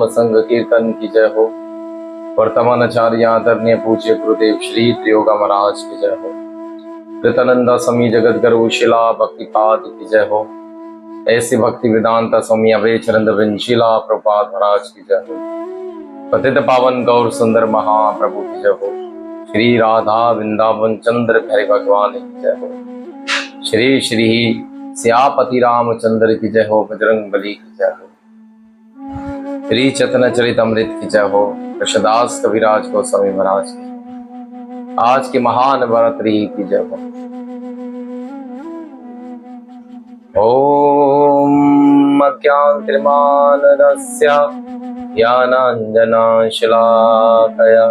नाम संग कीर्तन की जय हो। वर्तमान आचार्य आदरणीय पूज्य गुरुदेव श्री त्रियोगा महाराज की जय हो। कृतानंदा स्वामी जगत गुरु शिला भक्तिपाद की जय हो। ऐसी भक्ति वेदांता स्वामी अभय चरंद विंशिला प्रपात महाराज की जय हो। पतित पावन गौर सुंदर महाप्रभु की जय हो। श्री राधा वृंदावन चंद्र हरि भगवान की जय हो। श्री श्री श्यापति रामचंद्र की जय हो। बजरंग बली की जय हो। श्री चैतन्य चरितमृत की जय हो। कृष्णदास कविराज गोस्वामी महाराज की आज की महान नवरात्रि की जय हो। ओम अज्ञानतिमिरान्धस्य ज्ञानाञ्जनशलाकया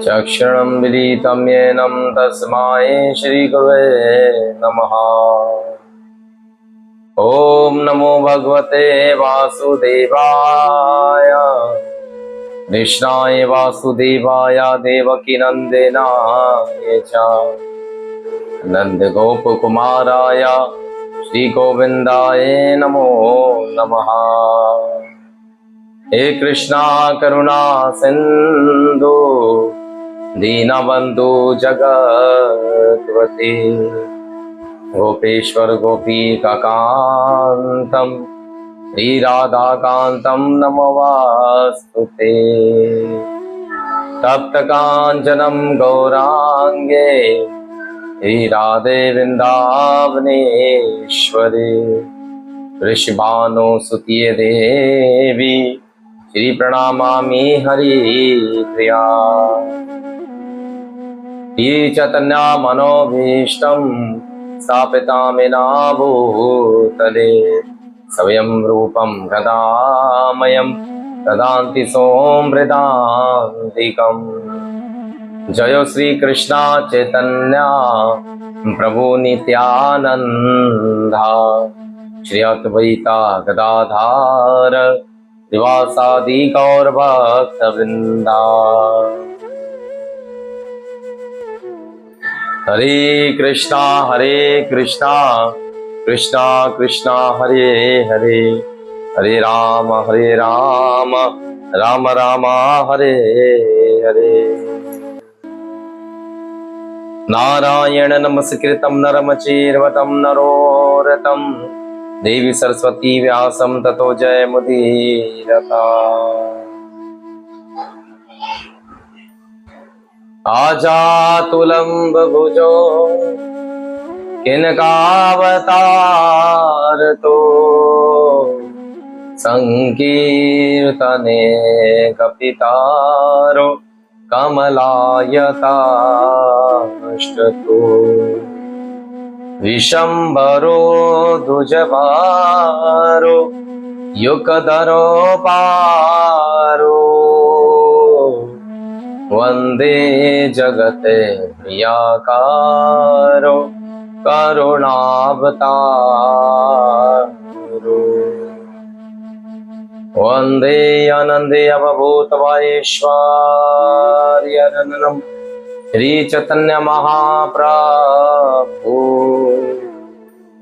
चक्षुरुन्मीलितं येन तस्मै श्रीगुरवे नमः। ओम नमो भगवते वासुदेवाय कृष्णाय वासुदेवाय देवकीनंदनाय च नंद गोप कुमाराय श्री गोविंदाय नमो नमः। हे कृष्णा करुणा सिंधु दीनबंधु जगत्पते गोपेश्वर गोपीकान्तं श्री राधाकान्तं नमोऽस्तुते। तप्त कांचनं गौरांगे श्री राधे वृंदावनेश्वरी वृषभानुसुते देवी श्री प्रणमामि हरिप्रिया। श्री चैतन्य मनोभीष्टं स्थापितं भूतले स्वयं रूपं गदामयं ददान्ति सोमृतान्तिकम्। जय श्री कृष्णा चैतन्य प्रभु नित्यानंदा श्री अद्वैता गदाधार श्रीवासादि गौर भक्तवृंदा। हरे कृष्णा कृष्णा कृष्णा हरे हरे हरे राम राम राम हरे हरे। नारायण नमस्कृतं नरं चैव नरोत्तमं देवी सरस्वती व्यासं ततो जयमुदीरता। आजातुलम्बभुजो किनकावतारतो संकीर्तने कपितारो कमलायताष्टतो विशंबरो द्विजभारो युगधरो पारो वंदे जगते प्रियाकारो करुणावतारो वंदे आनंदे अवभूतवाईश्वर्यनन्दनं श्री चैतन्य महाप्रभु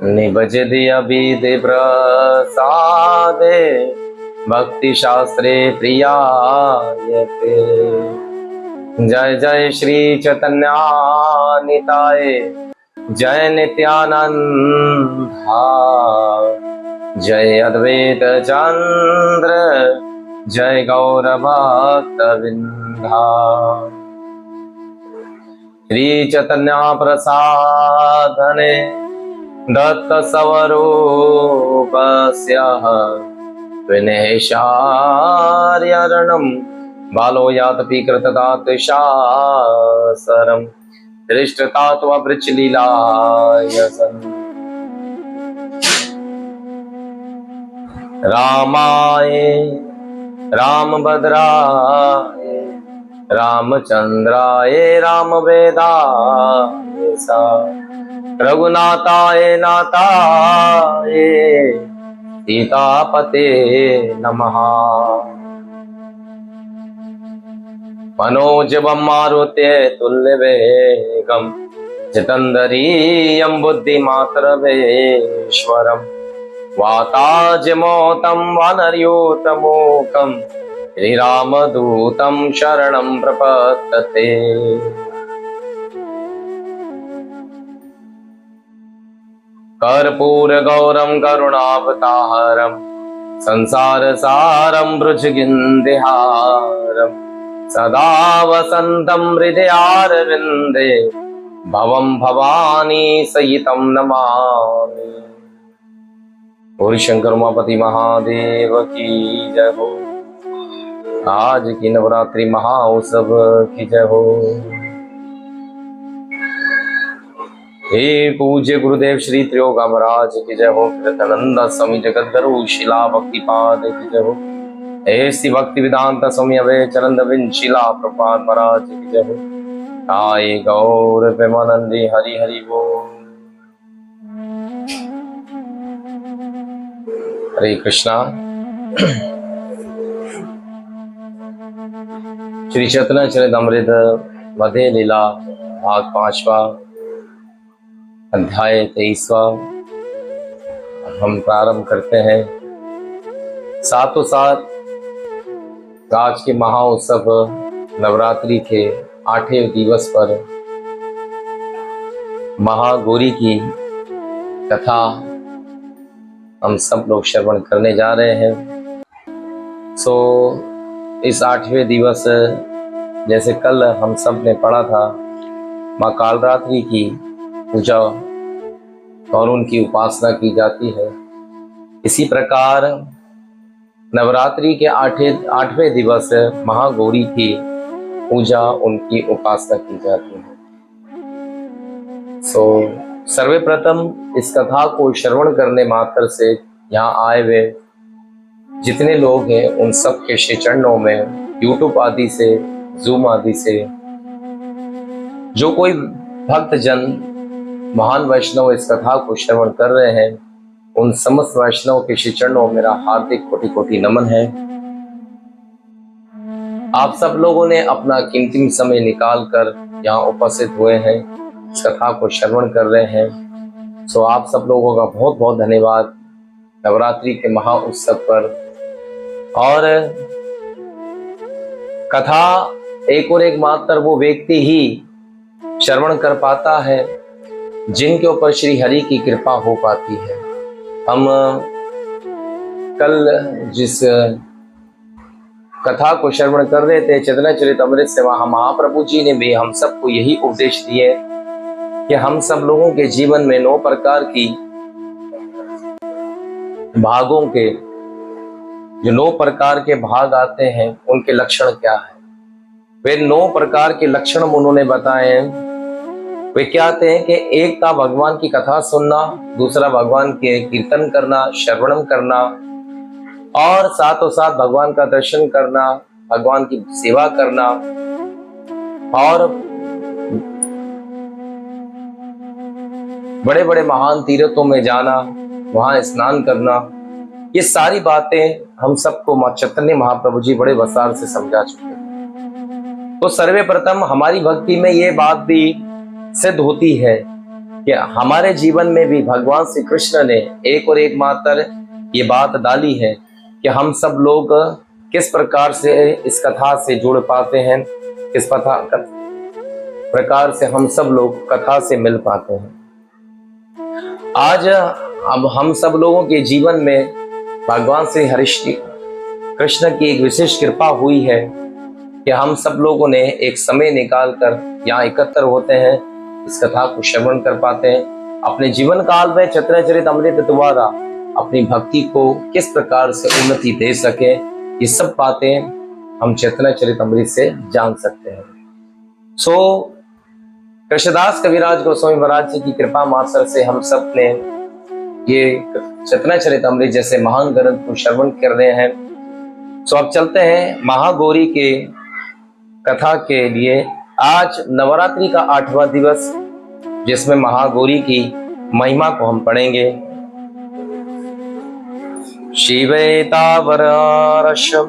निभजति अभिधि प्रसादे भक्ति शास्त्रे प्रियायते। जय जय श्री चैतन्य निताय जय नित्यानंदा जय अद्वैत चंद्र जय गौर भक्तवृंदा। श्री चैतन्य प्रसादने दत्त स्वरूपस्य विनेशार्यरणं बालो यातपि कृतदातशासरं दृष्टतात्ववृच्छलीलायसन्। रामाय रामभद्राय रामचंद्राय रामवेदाय सा रघुनाथाय नाथाय सीतापते नमः। मनोजवं मारुते तुल्यवेगं जितेन्द्रियं बुद्धिमात्रवेश्वरं वाताजमोतं वानर्योतमोकं श्रीरामदूतं शरणं प्रपद्यते। कर्पूरगौरं करुणावतारं संसारसारं भुजगेन्द्रहारं सदा वसन्तं हृदयारविन्दे भवं भवानी सहितं नमामि। बोल शंकर उमापति महादेव की जय हो। आज की नवरात्रि महाउत्सव की जय हो। हे पूज्य गुरुदेव श्री त्रियोगा महाराज की जय हो। कृतानंद स्वामी जगद्गुरु शिला भक्तिपाद की जय हो। हे श्री भक्ति वेदांत स्वामी अवैचनंद शिला प्रपाद महाराज की जय हो। आए गौर प्रेमानंदी हरि हरि बोल। हरे कृष्णा। श्री चैतन्य चरितमृत मध्य लीला भाग 5वां अध्याय 23वां हम प्रारंभ करते हैं। साथों साथ आज के महाउत्सव नवरात्रि के 8वें दिवस पर महागौरी की कथा हम सब लोग श्रवण करने जा रहे हैं। इस 8वें दिवस जैसे कल हम सब ने पढ़ा था, माँ कालरात्रि की पूजा और उनकी उपासना की जाती है। इसी प्रकार नवरात्रि के 8वें दिवस महागौरी की पूजा, उनकी उपासना की जाती है। सर्वप्रथम इस कथा को श्रवण करने मात्र से यहाँ आए हुए जितने लोग हैं उन सब के श्री चरणों में यूट्यूब आदि से, जूम आदि से जो कोई भक्त जन महान वैष्णव इस कथा को श्रवण कर रहे हैं, उन समस्त वैष्णव के श्री चरणों में मेरा हार्दिक कोटि कोटि नमन है। आप सब लोगों ने अपना कीमती समय निकाल कर यहाँ उपस्थित हुए हैं, इस कथा को श्रवण कर रहे हैं। आप सब लोगों का बहुत बहुत धन्यवाद नवरात्रि के महा उत्सव पर। और कथा एक और एक मात्र वो व्यक्ति ही श्रवण कर पाता है जिनके ऊपर श्री हरि की कृपा हो पाती है। हम कल जिस कथा को श्रवण कर रहे थे चैतन्य चरितमृत से, वहां महाप्रभु जी ने भी हम सबको यही उपदेश दिए कि हम सब लोगों के जीवन में 9 प्रकार की भागों के जो 9 प्रकार के भाग आते हैं उनके लक्षण क्या है। वे 9 प्रकार के लक्षण उन्होंने बताए हैं। वे क्या आते हैं कि एक था भगवान की कथा सुनना, दूसरा भगवान के कीर्तन करना, श्रवणम करना, और साथों साथ भगवान का दर्शन करना, भगवान की सेवा करना, और बड़े बड़े महान तीर्थों में जाना, वहां स्नान करना। ये सारी बातें हम सबको मां चैतन्य महाप्रभु जी बड़े विस्तार से समझा चुके हैं। तो सर्वप्रथम हमारी भक्ति में ये बात भी सिद्ध होती है कि हमारे जीवन में भी भगवान श्री कृष्ण ने एक और एक मात्र ये बात डाली है कि हम सब लोग किस प्रकार से इस कथा से जुड़ पाते हैं, किस प्रकार से हम सब लोग कथा से मिल पाते हैं। आज अब हम सब लोगों के जीवन में भगवान श्री हरि कृष्ण की एक विशेष कृपा हुई है कि हम सब लोगों ने एक समय निकालकर यहाँ एकत्र होते हैं, इस कथा को श्रवण कर पाते हैं। अपने जीवन काल में चैतन्य चरितमृत द्वारा अपनी भक्ति को किस प्रकार से उन्नति दे सके, ये सब बातें हम चैतन्य चरितमृत से जान सकते हैं। कृष्णदास कविराज गोस्वामी महाराज जी की कृपा मात्र से हम सब ने ये चैतन्य चरितमृत जैसे महान ग्रंथ को श्रवण कर रहे हैं। अब चलते हैं महागौरी के कथा के लिए। आज नवरात्रि का 8वां दिवस, जिसमें महागौरी की महिमा को हम पढ़ेंगे। शिवेतावरारशम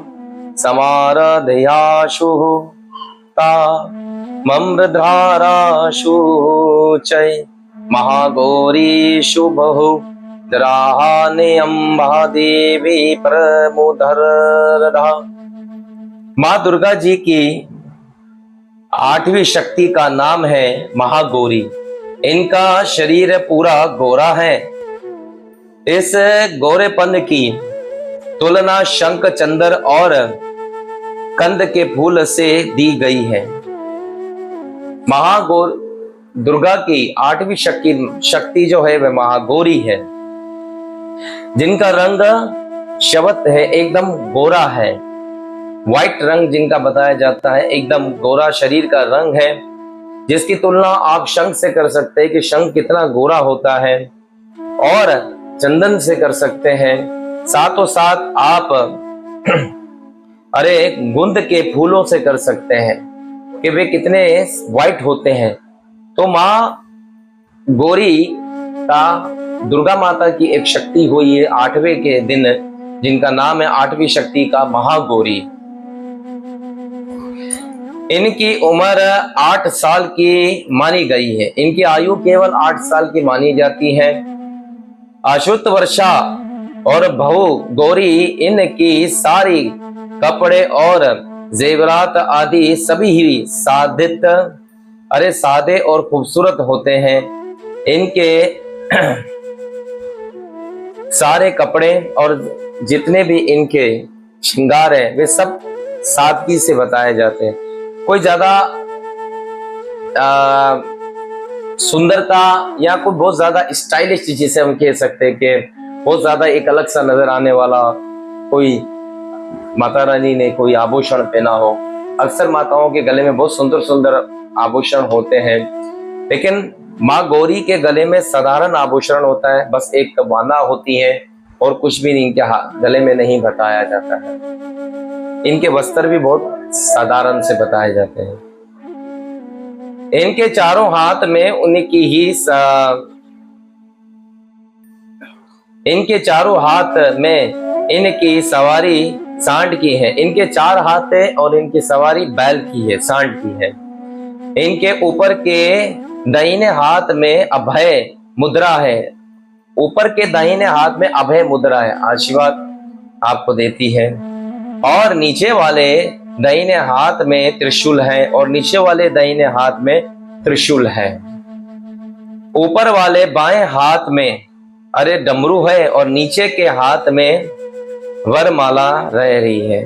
समाराधयाशु ता मम्रधाराशु चै महागौरी शुभहु द्राहाने अम्बा देवी परमुदरधा। माँ दुर्गा जी की 8वीं शक्ति का नाम है महागौरी। इनका शरीर पूरा गोरा है। इस गोरेपन की तुलना शंख चंदर और कंद के फूल से दी गई है। महागौर दुर्गा की 8वीं शक्ति जो है वह महागौरी है, जिनका रंग शवत है, एकदम गोरा है। व्हाइट रंग जिनका बताया जाता है, एकदम गोरा शरीर का रंग है, जिसकी तुलना आप शंख से कर सकते हैं कि शंख कितना गोरा होता है, और चंदन से कर सकते हैं। साथों साथ आप अरे गुंद के फूलों से कर सकते हैं कि वे कितने व्हाइट होते हैं। तो माँ गौरी का दुर्गा माता की एक शक्ति हुई है 8वें के दिन, जिनका नाम है 8वीं शक्ति का महागौरी। इनकी उम्र 8 साल की मानी गई है। इनकी आयु केवल 8 साल की मानी जाती है। अश्वत वर्षा और बहु गौरी इनकी सारी कपड़े और जेवरात आदि सभी ही सादे और खूबसूरत होते हैं। इनके सारे कपड़े और जितने भी इनके श्रृंगार है वे सब सादगी से बताए जाते हैं। कोई ज्यादा सुंदरता या कोई बहुत ज्यादा स्टाइलिश जिसे हम कह सकते हैं कि बहुत ज्यादा एक अलग सा नजर आने वाला कोई माता रानी ने कोई आभूषण पहना हो। अक्सर माताओं के गले में बहुत सुंदर सुंदर आभूषण होते हैं, लेकिन माँ गौरी के गले में साधारण आभूषण होता है, बस एक माला होती है और कुछ भी इनके गले में नहीं बताया जाता है। इनके वस्त्र भी बहुत साधारण से बताए जाते हैं। इनके चारों हाथ में इनकी सवारी सांड की है। इनके 4 हाथ है और इनकी सवारी बैल की है, सांड की है। इनके ऊपर के दाहिने हाथ में अभय मुद्रा है। ऊपर के दाहिने हाथ में अभय मुद्रा है, आशीर्वाद आपको देती है। और नीचे वाले दाहिने हाथ में त्रिशूल है और नीचे वाले दाहिने हाथ में त्रिशूल है। ऊपर वाले बाएं हाथ में डमरू है और नीचे के हाथ में वरमाला रह रही है।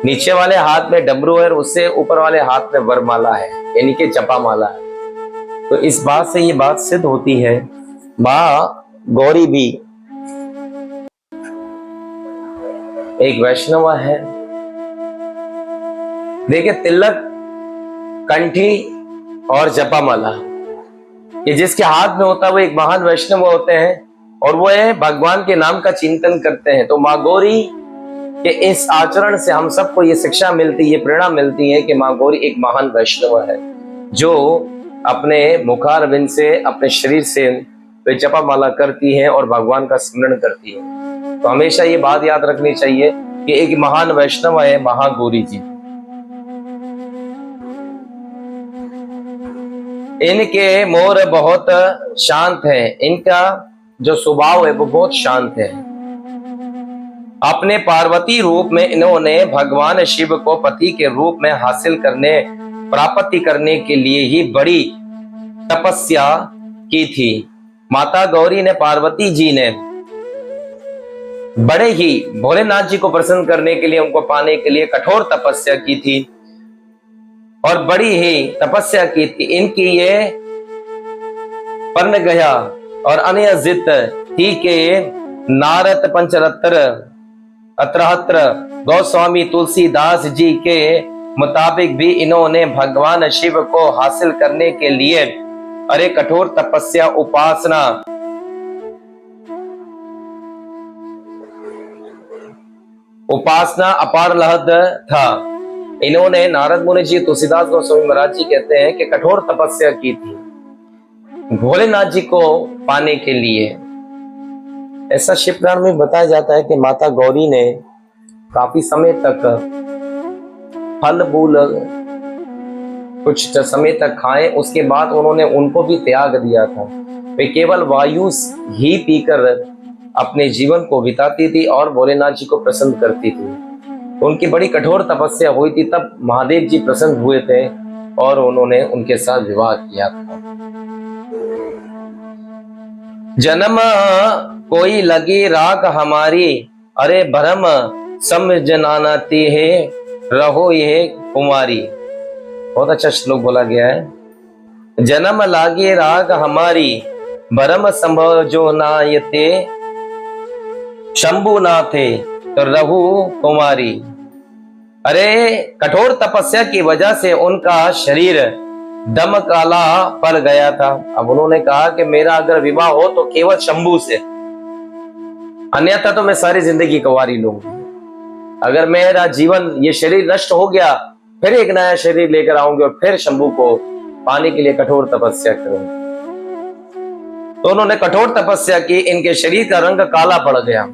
नीचे वाले हाथ में डमरू है और उससे ऊपर वाले हाथ में वरमाला है, यानी कि जपा माला है। तो इस बात से ये बात सिद्ध होती है माँ गौरी भी एक वैष्णव है। देखिए, तिलक, कंठी और जपा माला ये जिसके हाथ में होता है वो एक महान वैष्णव होते हैं और वो भगवान के नाम का चिंतन करते हैं। तो माँ गौरी के इस आचरण से हम सबको ये शिक्षा मिलती है, ये प्रेरणा मिलती है कि माँ गौरी एक महान वैष्णव है, जो अपने मुखारविंद से, अपने शरीर से वे जपा माला करती है और भगवान का स्मरण करती है। तो हमेशा ये बात याद रखनी चाहिए कि एक महान वैष्णव है महागौरी जी। इनके मोर बहुत शांत है। इनका जो स्वभाव है वो बहुत शांत है। अपने पार्वती रूप में इन्होंने भगवान शिव को पति के रूप में प्राप्ति करने के लिए ही बड़ी तपस्या की थी। माता गौरी ने, पार्वती जी ने बड़े ही भोलेनाथ जी को प्रसन्न करने के लिए, उनको पाने के लिए कठोर तपस्या की थी और बड़ी ही तपस्या की थी। इनकी ये पर्ण गया और अनयजित थी के नारद पंचरत्र अत्रहत्र गोस्वामी तुलसीदास जी के मुताबिक भी इन्होंने भगवान शिव को हासिल करने के लिए कठोर तपस्या उपासना अपार लहद था। इन्होंने, नारद मुनि जी, तुलसीदास गोस्वामी महाराज जी कहते हैं कि कठोर तपस्या की थी भोलेनाथ जी को पाने के लिए। ऐसा शिव पुराण में बताया जाता है कि माता गौरी ने काफी समय तक फल मूल कुछ समय तक खाएं, उसके बाद उन्होंने उनको भी त्याग दिया था। वे केवल वायु ही पीकर अपने जीवन को बिताती थी और भोलेनाथ जी को प्रसन्न करती थी। उनकी बड़ी कठोर तपस्या हुई थी, तब महादेव जी प्रसन्न हुए थे और उन्होंने उनके साथ विवाह किया था। जन्म कोई लगी राख हमारी, अरे भरम समझनाती है, रहो ये कुमारी। बहुत अच्छा श्लोक बोला गया है। जन्म लागे राग हमारी, भरम समझो नायते, शंभु नाथे तो रहु कुमारी। अरे कठोर तपस्या की वजह से उनका शरीर दम काला पड़ गया था। अब उन्होंने कहा कि मेरा अगर विवाह हो तो केवल शंभू से, अन्यथा तो मैं सारी जिंदगी कुंवारी लूंगी। अगर मेरा जीवन, ये शरीर नष्ट हो गया, फिर एक नया शरीर लेकर आऊंगी और फिर शंभू को पाने के लिए कठोर तपस्या करूंगी। तो उन्होंने कठोर तपस्या की, इनके शरीर का रंग काला पड़ गया।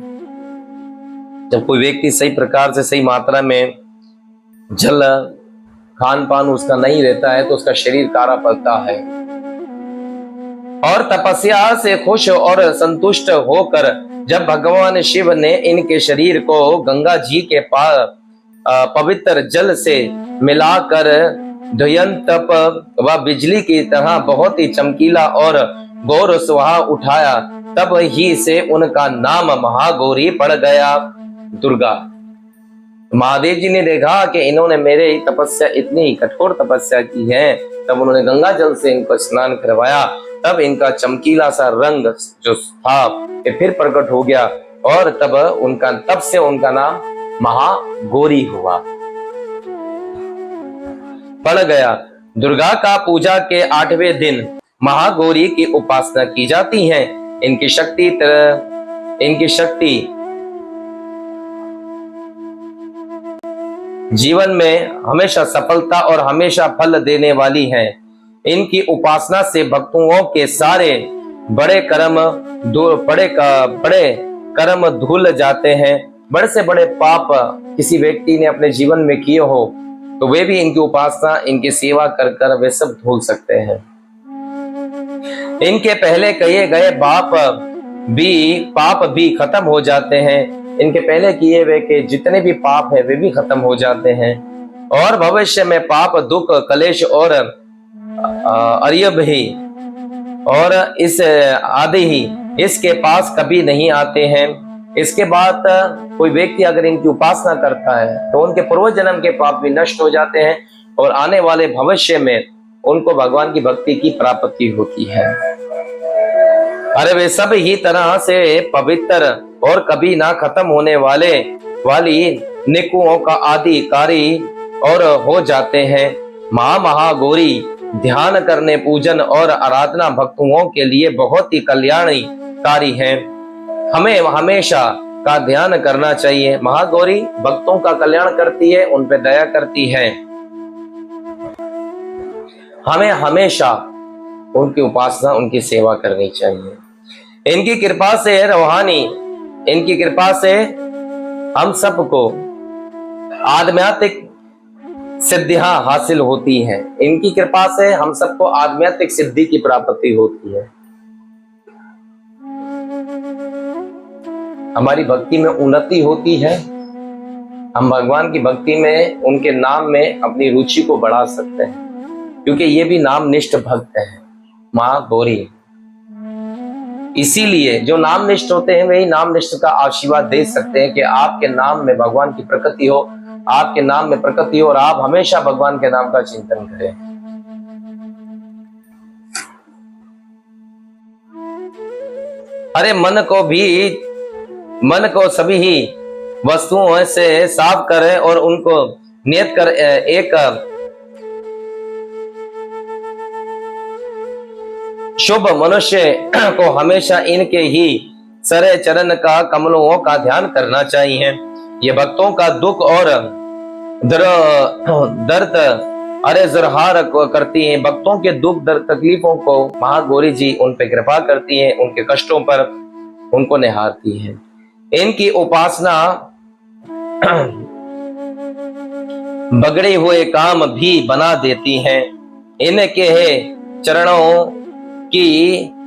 जब कोई व्यक्ति सही प्रकार से, सही मात्रा में जल खान पान उसका नहीं रहता है तो उसका शरीर काला पड़ता है। और तपस्या से खुश और संतुष्ट होकर जब भगवान शिव ने इनके शरीर को गंगा जी के पवित्र जल से मिलाकर ध्वयंतप व बिजली की तरह बहुत ही चमकीला और गौर सुहा उठाया, तब ही से उनका नाम महागौरी पड़ गया, दुर्गा। महादेव जी ने देखा कि इन्होंने मेरे तपस्या, इतनी कठोर तपस्या की है, तब उन्होंने गंगा जल से इनको स्नान करवाया। तब इनका चमकीला सा रंग जो था ये फिर प्रकट हो गया और तब से उनका नाम महागौरी हुआ, पड़ गया। दुर्गा का पूजा के 8वें दिन महागौरी की उपासना की जाती है। इनकी शक्ति जीवन में हमेशा सफलता और हमेशा फल देने वाली है। इनकी उपासना से भक्तों के सारे बड़े कर्म धुल जाते हैं। बड़े से बड़े पाप किसी व्यक्ति ने अपने जीवन में किए हो तो वे भी इनकी उपासना, इनकी सेवा कर वे सब धुल सकते हैं। इनके पहले किए गए पाप भी खत्म हो जाते हैं। इनके पहले किए हुए के जितने भी पाप है वे भी खत्म हो जाते हैं और भविष्य में पाप, दुख, कलेश और अरियब ही और इस आदि ही इसके पास कभी नहीं आते हैं। इसके बाद कोई व्यक्ति अगर इनकी उपासना करता है तो उनके पूर्व जन्म के पाप भी नष्ट हो जाते हैं और आने वाले भविष्य में उनको भगवान की भक्ति की प्राप्ति होती है। अरे वे सब ही तरह से पवित्र और कभी ना खत्म होने वाली निकुओं का आदिकारी और हो जाते हैं। महागौरी ध्यान करने, पूजन और आराधना भक्तों के लिए बहुत ही कल्याणकारी है। हमें हमेशा का ध्यान करना चाहिए। महागौरी भक्तों का कल्याण करती है, उन पे दया करती है। हमें हमेशा उनकी उपासना, उनकी सेवा करनी चाहिए। इनकी कृपा से हम सबको आध्यात्मिक सिद्धियां हासिल होती हैं। इनकी कृपा से हम सबको आध्यात्मिक सिद्धि की प्राप्ति होती है। हमारी भक्ति में उन्नति होती है। हम भगवान की भक्ति में, उनके नाम में अपनी रुचि को बढ़ा सकते हैं, क्योंकि ये भी नामनिष्ठ भक्त है महागौरी। इसीलिए जो नामनिष्ठ होते हैं वही नामनिष्ठ का आशीर्वाद दे सकते हैं कि आपके नाम में भगवान की प्रकृति हो, आपके नाम में प्रकृति हो और आप हमेशा भगवान के नाम का चिंतन करें। अरे मन को सभी ही वस्तुओं से साफ करें और उनको नियत कर एक शुभ मनुष्य को हमेशा इनके ही सरे चरण का कमलों का ध्यान करना चाहिए। ये भक्तों का दुख और दर्द अरे जरहार करती हैं। भक्तों के दुख दर्द तकलीफों को महागौरी जी उन पे कृपा करती हैं, उनके कष्टों पर उनको निहारती हैं। इनकी उपासना बगड़े हुए काम भी बना देती हैं। इनके चरणों की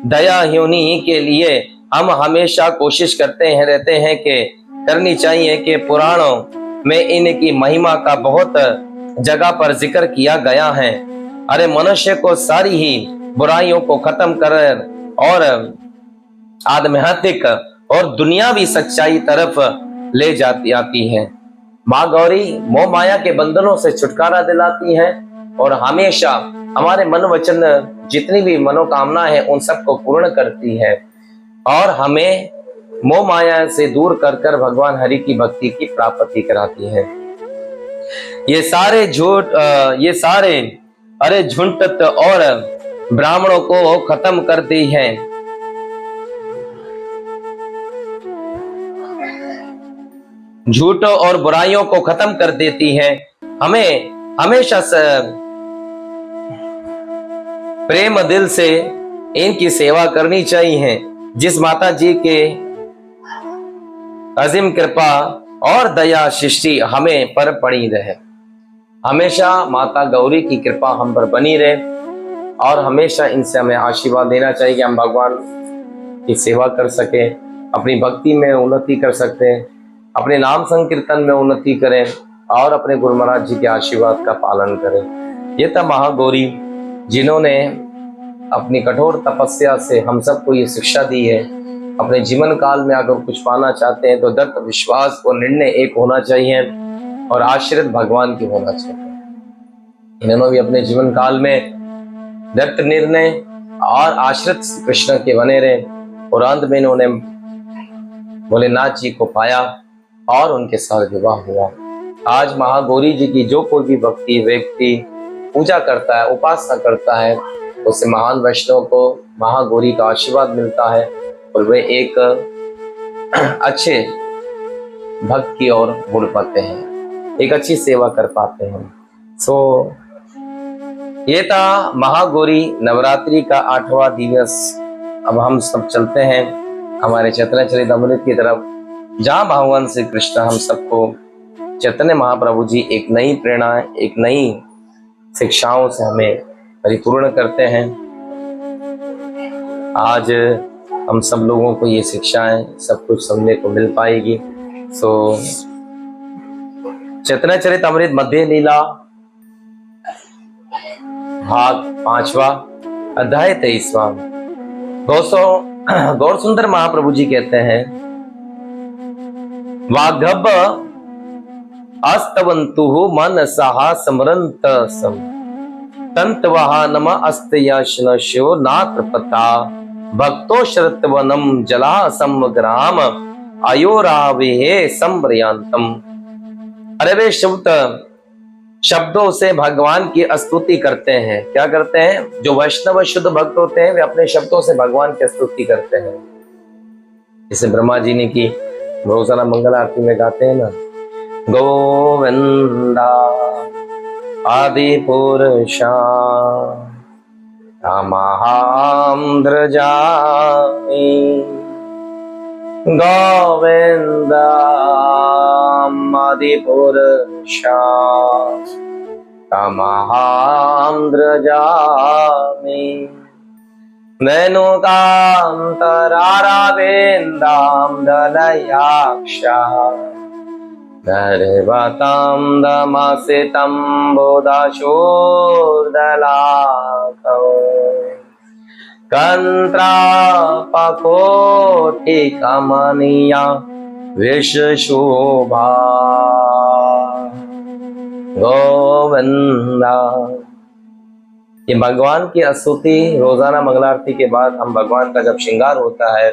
दया होनी के लिए हम हमेशा कोशिश करते हैं रहते हैं कि करनी चाहिए कि पुराणों में इनकी महिमा का बहुत जगह पर जिक्र किया गया है। अरे मनुष्य को सारी ही बुराइयों को खत्म कर और आध्यात्मिक और दुनियावी सच्चाई तरफ ले जाती आती है। माँ गौरी मोह माया के बंधनों से छुटकारा दिलाती है और हमेशा हमारे मन वचन जितनी भी मनोकामना है उन सबको पूर्ण करती है और हमें मोह माया से दूर कर कर भगवान हरि की भक्ति की प्राप्ति कराती है। ये सारे अरे झुंडत और ब्राह्मणों को खत्म करती है। झूठ और बुराइयों को खत्म कर देती है। हमें हमेशा प्रेम दिल से इनकी सेवा करनी चाहिए। जिस माता जी के अजीम कृपा और दया सृष्टि हमें पर पड़ी रहे। हमेशा माता गौरी की कृपा हम पर बनी रहे और हमेशा इनसे हमें आशीर्वाद देना चाहिए कि हम भगवान की सेवा कर सके, अपनी भक्ति में उन्नति कर सकते हैं, अपने नाम संकीर्तन में उन्नति करें और अपने गुरु महाराज जी के आशीर्वाद का पालन करें। ये था महागौरी जिन्होंने अपनी कठोर तपस्या से हम सबको ये शिक्षा दी है। अपने जीवन काल में अगर कुछ पाना चाहते हैं तो दृढ़ विश्वास और निर्णय एक होना चाहिए और आश्रित भगवान की होना चाहिए। इन्होंने भी अपने जीवन काल में दृढ़ निर्णय और आश्रित कृष्ण के बने रहे और अंत में इन्होंने भोलेनाथ जी को पाया और उनके साथ विवाह हुआ। आज महागौरी जी की जो कोई भी भक्ति व्यक्ति पूजा करता है, उपासना करता है, उससे महान वैष्णव को महागौरी का आशीर्वाद मिलता है और वे एक अच्छे भक्त की ओर मुड़ पाते हैं, एक अच्छी सेवा कर पाते हैं। ये था महागौरी नवरात्रि का 8वां दिवस। अब हम सब चलते हैं हमारे चैतन्य चरितामृत की तरफ, जहां भगवान श्री कृष्ण हम सबको चैतन्य महाप्रभु जी एक नई प्रेरणा, एक नई शिक्षाओं से हमें परिपूर्ण करते हैं। आज हम सब लोगों को ये शिक्षाएं सब कुछ सुनने को मिल पाएगी। चैतन्य चरितामृत मध्य लीला भाग 5वां अध्याय 23वां। गौर सुंदर महाप्रभु जी कहते हैं, वागभ अस्तवंतु मन सहा समरंत सम तंतवहानम अस्तयशनशो नात्रपता भक्तो शरतवनम जला समग्राम अयोरावे संव्रयांतम। अरे वे शब्दों से भगवान की स्तुति करते हैं। क्या करते हैं? जो वैष्णव शुद्ध भक्त होते हैं वे अपने शब्दों से भगवान की स्तुति करते हैं। इसे ब्रह्मा जी ने की रोजाना मंगल आरती में गाते हैं ना, गोविंदा आदि पुरुषा तमहं जामि, गोविंदा आदि पुरुषा तमहं जामि, मेनुकान्तरारविन्दां दलयाक्षा नर्वतां दमसितं बोधाशूर्दलाकौ कन्त्रापकोटिकमनीया विश्वशोभा गोविंदा। ये भगवान की स्तुति रोजाना मंगलारती के बाद हम भगवान का जब श्रृंगार होता है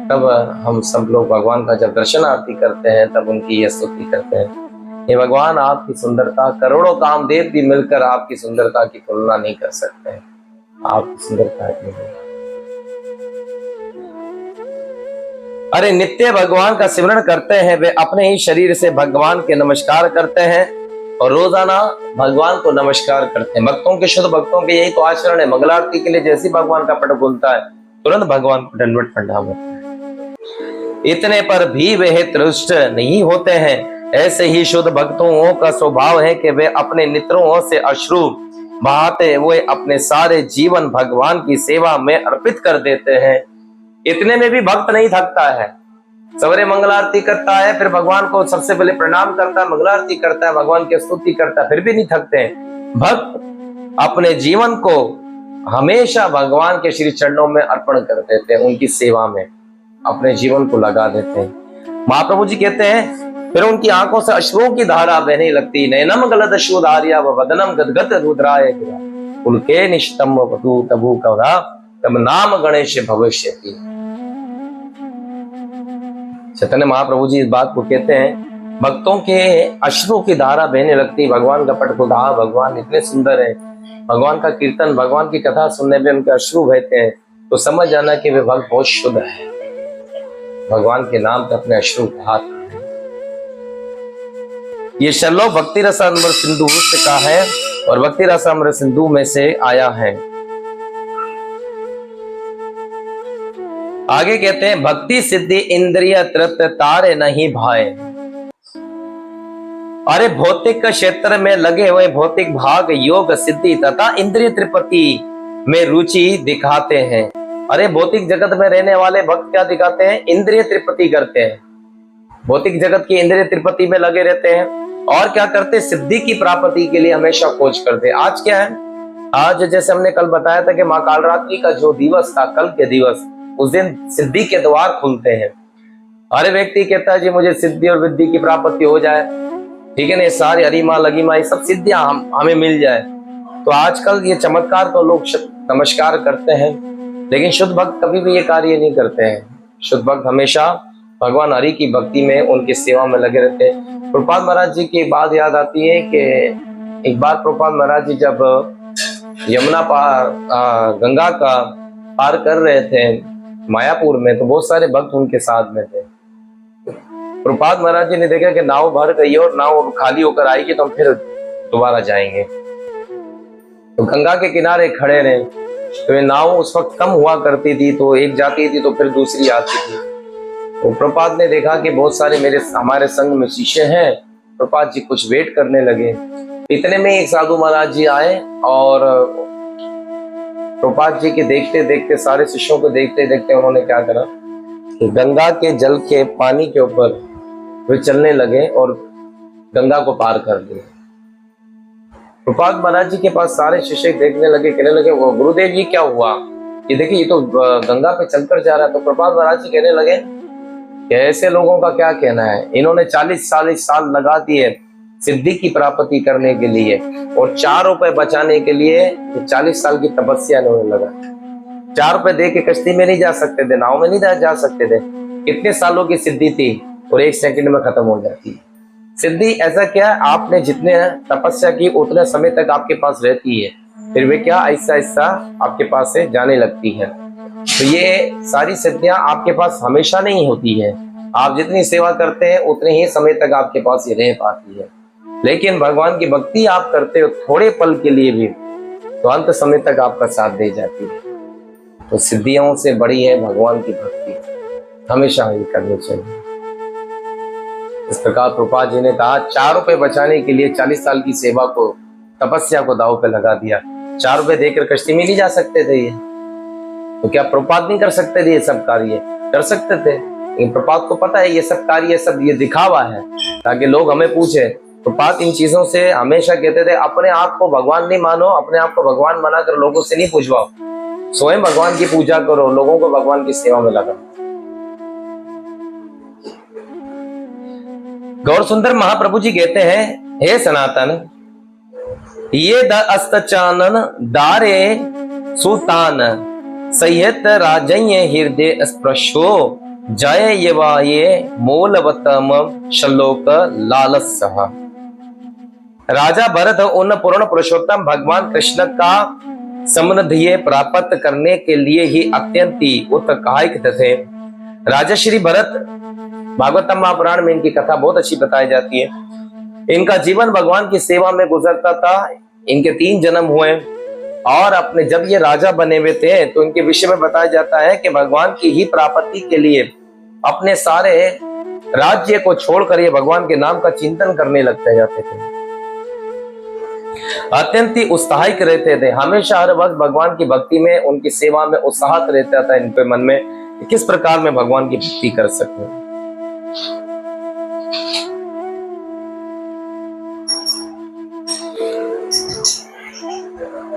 तब हम सब लोग भगवान का जब दर्शन आरती करते हैं तब उनकी ये स्तुति करते हैं। ये भगवान आपकी सुंदरता, करोड़ों कामदेव भी मिलकर आपकी सुंदरता की तुलना नहीं कर सकते हैं। आपकी सुंदरता इतनी है। अरे नित्य भगवान का सिमरण करते हैं वे अपने ही शरीर से भगवान के नमस्कार करते हैं और रोजाना भगवान को नमस्कार करते हैं। भक्तों के, शुद्ध भक्तों के यही तो आचरण है। मंगलारती के लिए जैसे भगवान का पट खुलता है तुरंत भगवान को दंडवत प्रणाम होता है। इतने पर भी वे तुष्ट नहीं होते हैं। ऐसे ही शुद्ध भक्तों का स्वभाव है कि वे अपने नेत्रों से अश्रु बहाते हुए अपने सारे जीवन भगवान की सेवा में अर्पित कर देते हैं। इतने में भी भक्त नहीं थकता है। सवेरे मंगल आरती करता है, फिर भगवान को सबसे पहले प्रणाम करता है, मंगल आरती करता है, भगवान की स्तुति करता है, फिर भी नहीं थकते हैं। भक्त अपने जीवन को हमेशा भगवान के श्री चरणों में अर्पण कर देते हैं, उनकी सेवा में अपने जीवन को लगा देते हैं। महाप्रभु जी कहते हैं, फिर उनकी आंखों से अश्रुओं की धारा बहने लगती, नैनम गलत अश्रुधारिया व वदनम गदगद रुद्राय गिरा पुलके निष्तम वधु तबु कवरा तब नाम गणेश भविष्यति। चैतन्य महाप्रभु जी इस बात को कहते हैं, भक्तों के अश्रु की धारा बहने लगती। भगवान का पटकुधा, भगवान इतने सुंदर है, भगवान का कीर्तन, भगवान की कथा सुनने में उनके अश्रु बहते हैं, तो समझ जाना कि वे भक्त बहुत शुद्ध है, भगवान के नाम पे अपने अश्रु बहाते हैं। ये श्लोक भक्ति रसामृत सिंधु से का है और भक्ति रसामृत सिंधु में से आया है। आगे कहते हैं, भक्ति सिद्धि इंद्रिय तृप्त तारे नहीं भाए। अरे भौतिक क्षेत्र में लगे हुए भौतिक भाग योग सिद्धि तथा इंद्रिय तृप्ति में रुचि दिखाते हैं। अरे भौतिक जगत में रहने वाले भक्त क्या दिखाते हैं? इंद्रिय तृप्ति करते हैं, भौतिक जगत की इंद्रिय तृप्ति में लगे रहते हैं। और क्या करते? सिद्धि की प्राप्ति के लिए हमेशा खोज करते। आज क्या है? आज जैसे हमने कल बताया था कि मां कालरात्रि का जो दिवस था, कल के दिवस, उस दिन सिद्धि के द्वार खुलते हैं। हर व्यक्ति कहता है जी मुझे सिद्धि और विद्धि की प्राप्ति हो जाए, ठीक है ना, सारी हरिमा लगिमा ये सब सिद्धियां हमें मिल जाए। तो आजकल ये चमत्कार तो लोग नमस्कार करते हैं, लेकिन शुद्ध भक्त कभी भी ये कार्य नहीं करते हैं। शुद्ध भक्त हमेशा भगवान हरि की भक्ति में, उनकी सेवा में लगे रहते हैं। प्रभुपाद महाराज जी की बात याद आती है कि एक बार प्रभुपाद महाराज जी जब यमुना पार गंगा का पार कर रहे थे मायापुर में, तो बहुत सारे भक्त उनके साथ में थे। प्रभुपाद महाराज जी ने देखा कि नाव भर गई और नाव खाली होकर आएगी तो हम फिर दोबारा जाएंगे, तो गंगा के किनारे खड़े रहे। तो ये नाव उस वक्त कम हुआ करती थी, तो एक जाती थी तो फिर दूसरी आती थी। तो प्रभुपाद ने देखा कि बहुत सारे हमारे संग में शिष्य हैं, प्रभुपाद जी कुछ वेट करने लगे। इतने में एक साधु महाराज जी आए और प्रभुपाद जी के देखते देखते, सारे शिष्यों को देखते देखते उन्होंने क्या करा कि गंगा के जल के पानी के ऊपर वे चलने लगे और गंगा को पार कर दिए। प्रभुपाद महाराज जी के पास सारे शिष्य देखने लगे, कहने लगे वो गुरुदेव जी क्या हुआ, ये देखिए ये तो गंगा पे चलकर जा रहा है। तो प्रभुपाद महाराज जी कहने लगे कि ऐसे लोगों का क्या कहना है, इन्होंने 40 साल लगा दिए सिद्धि की प्राप्ति करने के लिए, और 4 रुपए बचाने के लिए 40 साल की तपस्या इन्होंने लगा। 4 रुपए दे के कश्ती में नहीं जा सकते थे, नाव में नहीं जा सकते थे। कितने सालों की सिद्धि थी और 1 सेकंड में खत्म हो जाती है सिद्धि। ऐसा क्या, आपने जितने तपस्या की उतने समय तक आपके पास रहती है, फिर वे क्या आहिस्ता आहिस्ता आपके पास से जाने लगती है। तो ये सारी सिद्धियां आपके पास हमेशा नहीं होती है, आप जितनी सेवा करते हैं उतने ही समय तक आपके पास ये रह पाती है। लेकिन भगवान की भक्ति आप करते हो थोड़े पल के लिए भी, तो अंत समय तक आपका साथ दे जाती है। तो सिद्धियों से बड़ी है भगवान की भक्ति, हमेशा ये करनी चाहिए। इस प्रकार प्रभुपाद जी ने कहा, 4 रुपए बचाने के लिए 40 साल की सेवा को, तपस्या को दांव पे लगा दिया। 4 रुपए देकर कश्ती में नहीं जा सकते थे ये, तो क्या प्रभुपाद नहीं कर सकते थे? ये सब कार्य कर सकते थे, लेकिन प्रभुपाद को पता है ये सब कार्य, सब ये दिखावा है ताकि लोग हमें पूछे। प्रभुपाद इन चीजों से हमेशा कहते थे, अपने आप को भगवान नहीं मानो, अपने आप को भगवान बनाकर लोगों से नहीं पूछवाओ, स्वयं भगवान की पूजा करो, लोगों को भगवान की सेवा में लगाओ। गौर सुंदर महाप्रभु जी कहते हैं, हे सनातन, ये द अस्तचानन दारे सुतान सहित राजय हृदय स्पृशो जय ये मूलवतम श्लोक लालसः। राजा भरत उन पूर्ण पुरुषोत्तम भगवान कृष्ण का समृद्धि प्राप्त करने के लिए ही अत्यंत उत्साहित थे। राजा श्री भरत, भागवतम महापुराण में इनकी कथा बहुत अच्छी बताई जाती है। इनका जीवन भगवान की सेवा में गुजरता था। इनके 3 जन्म हुए और अपने जब ये राजा बने हुए थे तो इनके विषय में बताया जाता है कि भगवान की ही प्राप्ति के लिए अपने सारे राज्य को छोड़कर ये भगवान के नाम का चिंतन करने लगते जाते थे। अत्यंत ही उत्साहित रहते थे, हमेशा हर वक्त भगवान की भक्ति में, उनकी सेवा में उत्साहित रहता था इनके मन में कि किस प्रकार में भगवान की भक्ति कर सके।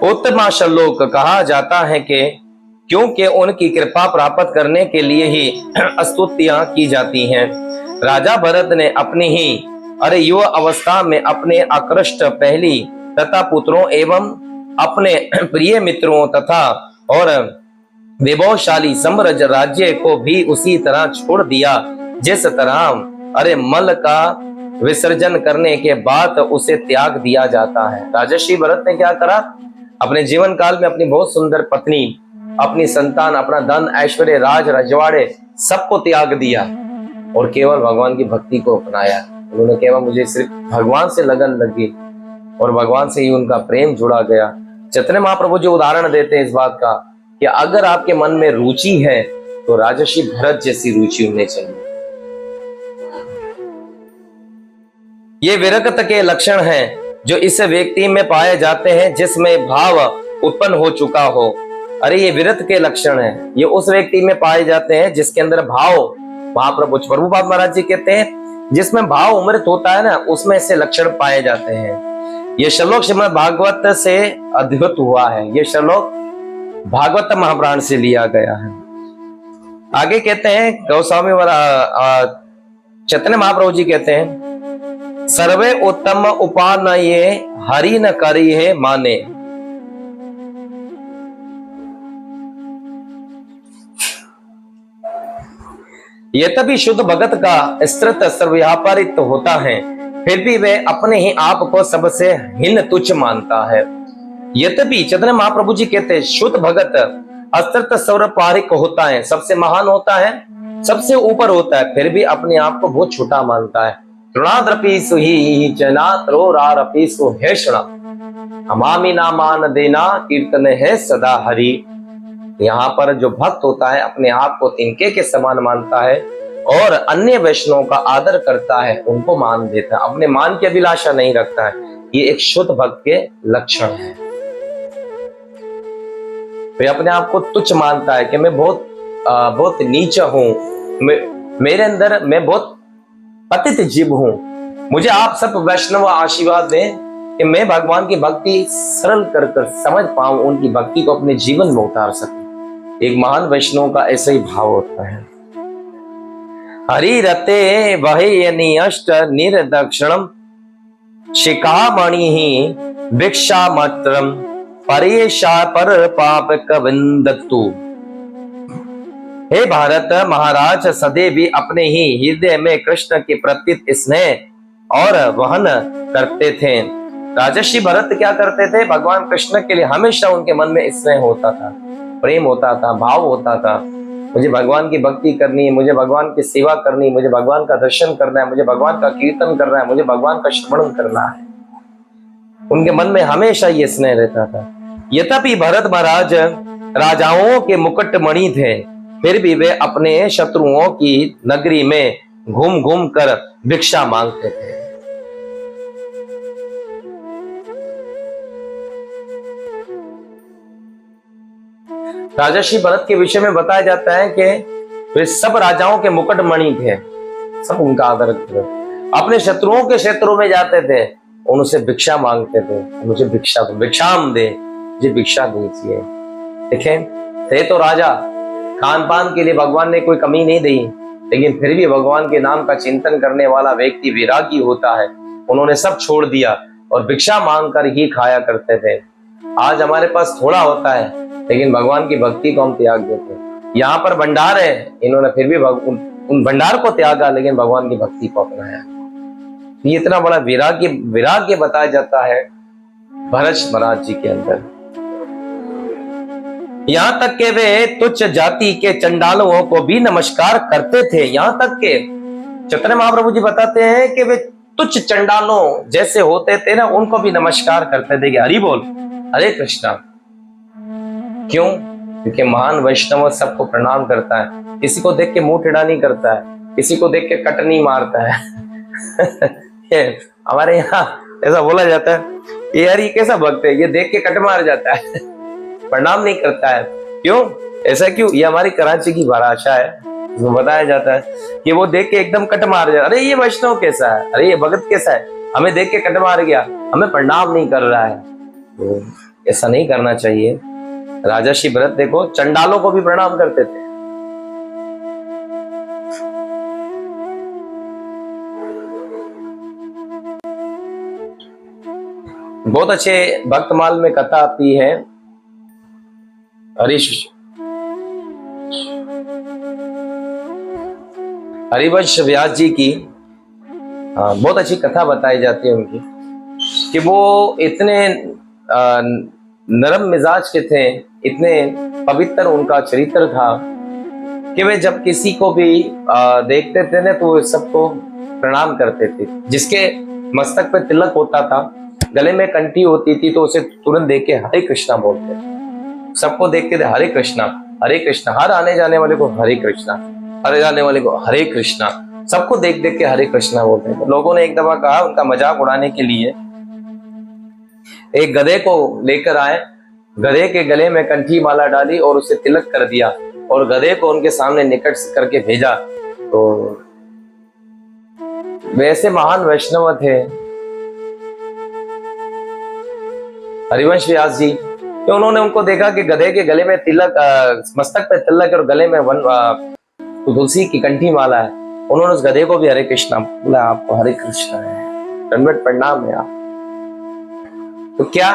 उत्तम श्लोक कहा जाता है कि क्योंकि उनकी कृपा प्राप्त करने के लिए ही स्तुतियां की जाती हैं। राजा भरत ने अपनी ही युवा अवस्था में अपने आकृष्ट पहली तथा पुत्रों एवं अपने प्रिय मित्रों तथा और विभवशाली साम्राज्य राज्य को भी उसी तरह छोड़ दिया जिस तरह मल का विसर्जन करने के बाद उसे त्याग दिया जाता है। राजर्षि भरत ने क्या करा, अपने जीवन काल में अपनी बहुत सुंदर पत्नी, अपनी संतान, अपना धन ऐश्वर्य, राज रजवाड़े सबको त्याग दिया और केवल भगवान की भक्ति को अपनाया। उन्होंने केवल मुझे सिर्फ भगवान से लगन लगी और भगवान से ही उनका प्रेम जुड़ा गया। चैतन्य महाप्रभु जो उदाहरण देते हैं इस बात का कि अगर आपके मन में रुचि है तो राजर्षि भरत जैसी रुचि होनी चाहिए। ये विरक्त के लक्षण हैं जो इस व्यक्ति में पाए जाते हैं जिसमें भाव उत्पन्न हो चुका हो। ये विरक्त के लक्षण हैं, ये उस व्यक्ति में पाए जाते हैं जिसके अंदर भाव, महाप्रभु प्रभुपाद महाराज जी कहते हैं जिसमें भाव अमृत होता है ना, उसमें से लक्षण पाए जाते हैं। ये श्लोक श्रीमद् भागवत से अद्भुत हुआ है। ये श्लोक भागवत महापुराण से लिया गया है। आगे कहते हैं गोस्वामी चैतन्य महाप्रभु जी कहते हैं सर्वे उत्तम उपानये हरि न करी है माने। यद्यपि शुद्ध भगत का स्त्रित सर्वव्यापारित होता है फिर भी वह अपने ही आप को सबसे हीन तुच्छ मानता है। यद्यपि चैतन्य महाप्रभु जी कहते हैं शुद्ध भगत अस्त्रित सर्वव्यापारिक होता है, सबसे महान होता है, सबसे ऊपर होता है, फिर भी अपने आप को बहुत छोटा मानता है। तृणाद्रपीसु ही जनात्रोरारपीसु हेषणा हमामी नामान देना कीर्तन है सदा हरि। यहाँ पर जो भक्त होता है अपने आप को तिनके के समान मानता है और अन्य वैष्णवों का आदर करता है, उनको मान देता है, अपने मान की अभिलाषा नहीं रखता है। ये एक शुद्ध भक्त के लक्षण है। वे अपने आप को तुच्छ मानता है कि मैं बहुत नीच हूं, मेरे अंदर मैं बहुत पतित जीव हूं, मुझे आप सब वैष्णव आशीर्वाद दें कि मैं भगवान की भक्ति सरल कर समझ पाऊं, उनकी भक्ति को अपने जीवन में उतार सकूं। एक महान वैष्णव का ऐसा ही भाव होता है। हरि रते वही अष्ट निर्दक्षिणम शिखामणि ही भिक्षा मात्रम परेशा पर पाप कविंदतु। हे भारत महाराज सदैव भी अपने ही हृदय में कृष्ण के प्रति स्नेह और वहन करते थे। राजर्षि भरत क्या करते थे, भगवान कृष्ण के लिए हमेशा उनके मन में स्नेह होता था, प्रेम होता था, भाव होता था। मुझे भगवान की भक्ति करनी है, मुझे भगवान की सेवा करनी है, मुझे भगवान का दर्शन करना है, मुझे भगवान का कीर्तन करना है, मुझे भगवान का श्रवण करना है। उनके मन में हमेशा ये स्नेह रहता था। यद्यपि भरत महाराज राजाओं के मुकुट मणि थे फिर भी वे अपने शत्रुओं की नगरी में घूम घूम कर भिक्षा मांगते थे। राजर्षि भरत के विषय में बताया जाता है कि वे सब राजाओं के मुकुट मणि थे, सब उनका आदर करते थे। अपने शत्रुओं के क्षेत्रों में जाते थे, उनसे भिक्षा मांगते थे, मुझे भिक्षाम दे, मुझे भिक्षा दीजिए। देखें, थे तो राजा, खान पान के लिए भगवान ने कोई कमी नहीं दी, लेकिन फिर भी भगवान के नाम का चिंतन करने वाला व्यक्ति विरागी होता है। उन्होंने सब छोड़ दिया और भिक्षा मांग कर ही खाया करते थे। आज हमारे पास थोड़ा होता है लेकिन भगवान की भक्ति को हम त्याग देते हैं। यहाँ पर भंडार है, इन्होंने फिर भी उन भंडार को त्यागा लेकिन भगवान की भक्ति को अपनाया। ये इतना बड़ा विराग्य बताया जाता है भरत महाराज जी के अंदर। यहाँ तक के वे तुच्छ जाति के चंडालों को भी नमस्कार करते थे। यहाँ तक के चैतन्य महाप्रभु जी बताते हैं कि वे तुच्छ चंडालों जैसे होते थे ना, उनको भी नमस्कार करते थे कि हरि बोल, हरे कृष्णा। क्यों? क्योंकि महान वैष्णव सबको प्रणाम करता है, किसी को देख के मुंह टेढ़ा नहीं करता है, किसी को देख के कट नहीं मारता है। हमारे यहाँ ऐसा बोला जाता है ये यार ये कैसा भक्त है, ये देख के कट मार जाता है, प्रणाम नहीं करता है। क्यों ऐसा क्यों? ये हमारी कराची की भाषा है, इसमें बताया जाता है कि वो देख के एकदम कट मार जाता है। अरे ये वैष्णव कैसा है, अरे ये भगत कैसा है, हमें देख के कट मार गया, हमें प्रणाम नहीं कर रहा है। तो ऐसा नहीं करना चाहिए। राजर्षि भरत देखो चंडालों को भी प्रणाम करते थे। बहुत अच्छे भक्तमाल में कथा आती है हरिवंश व्यास जी की। बहुत अच्छी कथा बताई जाती है उनकी कि वो इतने नरम मिजाज के थे, इतने पवित्र उनका चरित्र था कि वे जब किसी को भी देखते थे ना तो सबको प्रणाम करते थे। जिसके मस्तक पे तिलक होता था, गले में कंठी होती थी, तो उसे तुरंत देख के हरे कृष्णा बोलते थे। सबको देख के हरे कृष्णा, हरे कृष्णा, हर आने जाने वाले को हरे कृष्णा, हरे जाने वाले को हरे कृष्णा, सबको देख देख के हरे कृष्णा बोलते हैं। लोगों ने एक दफा कहा, उनका मजाक उड़ाने के लिए एक गधे को लेकर आए, गधे के गले में कंठी माला डाली और उसे तिलक कर दिया और गधे को उनके सामने निकट करके भेजा। तो वैसे महान वैष्णव थे हरिवंश व्यास जी, तो उन्होंने उनको देखा कि गधे के गले में तिलक, मस्तक पे तिलक और गले में तुलसी की कंठी माला है। उन्होंने उस गधे को भी हरे कृष्णा बोला, आपको हरे कृष्णा है, दंडवत प्रणाम है आप। तो क्या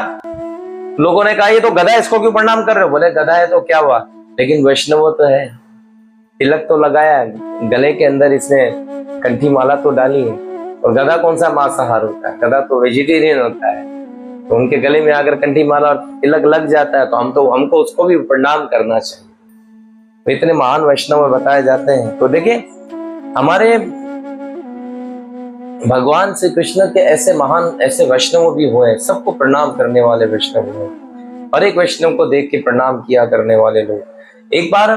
लोगों ने कहा ये तो गधा है, इसको क्यों प्रणाम कर रहे हो? बोले गधा है तो क्या हुआ, लेकिन वैष्णव तो है, तिलक तो लगाया है, गले के अंदर इसने कंठी माला तो डाली है। और गधा कौन सा मांसाहार होता है, गधा तो वेजिटेरियन होता है। तो उनके गले में अगर कंठी माला और तिलक लग जाता है तो हमको उसको भी प्रणाम करना चाहिए। तो इतने महान वैष्णव बताए जाते हैं। तो देखिए हमारे भगवान श्री कृष्ण के ऐसे महान ऐसे वैष्णव भी हुए, सबको प्रणाम करने वाले वैष्णव हुए, और एक वैष्णव को देख के प्रणाम किया करने वाले लोग। एक बार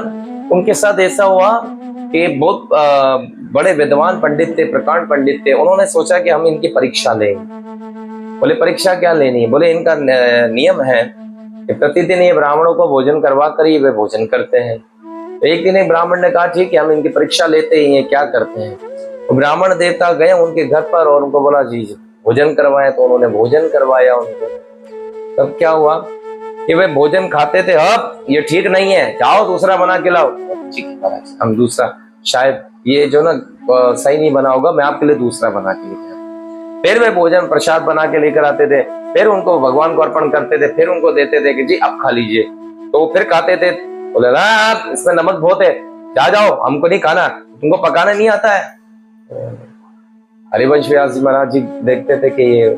उनके साथ ऐसा हुआ कि बहुत बड़े विद्वान पंडित थे, प्रकांड पंडित थे। उन्होंने सोचा कि हम इनकी परीक्षा लेंगे। बोले परीक्षा क्या लेनी है? बोले इनका नियम है कि प्रतिदिन ये ब्राह्मणों को भोजन करवा कर ही वे भोजन करते हैं। तो एक दिन एक ब्राह्मण ने कहा ठीक है हम इनकी परीक्षा लेते ही हैं, क्या करते हैं। तो ब्राह्मण देवता गए उनके घर पर और उनको बोला जी भोजन करवाए। तो उन्होंने भोजन करवाया उनको। तब क्या हुआ कि वे भोजन खाते थे, अब ये ठीक नहीं है, जाओ दूसरा बना के लाओ। ठीक है महाराज, हम दूसरा, शायद ये जो ना सही नहीं बना होगा, मैं आपके लिए दूसरा बना के लेकर। फिर वे भोजन प्रसाद बना के लेकर आते थे, फिर उनको भगवान को अर्पण करते थे, फिर उनको देते थे कि जी अब खा लीजिए। तो वो फिर खाते थे। बोले ना आप इसमें नमक बहुत है, जाओ हमको नहीं खाना, तुमको पकाना नहीं आता है। हरिवंश व्यास जी महाराज जी देखते थे कि ये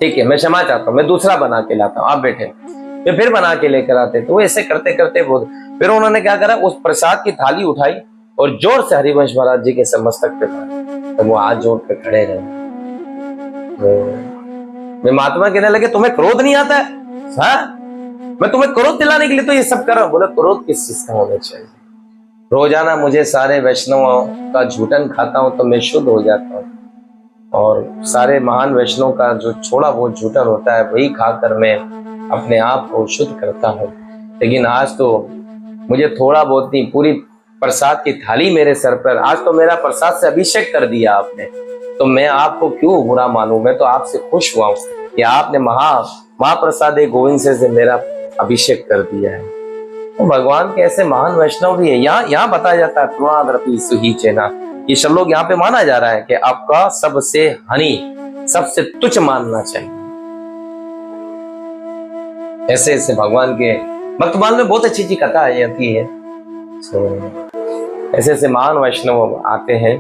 ठीक है, मैं क्षमा चाहता हूँ, मैं दूसरा बना के लाता हूँ, आप बैठे। वे फिर बना के लेकर आते। तो ऐसे करते करते बहुत, फिर उन्होंने क्या करा, उस प्रसाद की थाली उठाई और जोर से हरिवंश महाराज जी के मस्तक पे मारा। तो वो हाथ जोड़ कर खड़े रहे। मैं महात्मा कहने लगे तुम्हें क्रोध नहीं आता है? मैं तुम्हें क्रोध दिलाने के लिए तो ये सब कर रहा हूं। बोले क्रोध किस चीज का होना चाहिए? रोजाना मुझे सारे वैष्णवों का झूठन खाता हूं तो मैं शुद्ध हो जाता हूँ, और सारे महान वैष्णव का जो छोड़ा बहुत झूठन होता है वही खाकर मैं अपने आप को शुद्ध करता हूँ। लेकिन आज तो मुझे थोड़ा बहुत नहीं, पूरी प्रसाद की थाली मेरे सर पर, आज तो मेरा प्रसाद से अभिषेक कर दिया आपने, तो मैं आपको क्यों बुरा मानूं? मैं तो आपसे खुश हुआ हूं कि आपने महाप्रसाद गोविंद से मेरा अभिषेक कर दिया है। तो भगवान के ऐसे महान वैष्णव भी है। यहाँ बताया जाता है तुणाद्रपि सुही चेना, ये सब लोग यहाँ पे माना जा रहा है कि आपका सबसे हनी, सबसे तुच्छ मानना चाहिए। ऐसे ऐसे भगवान के भक्तमाल में बहुत अच्छी अच्छी कथा आती है। ऐसे ऐसे महान वैष्णव आते हैं।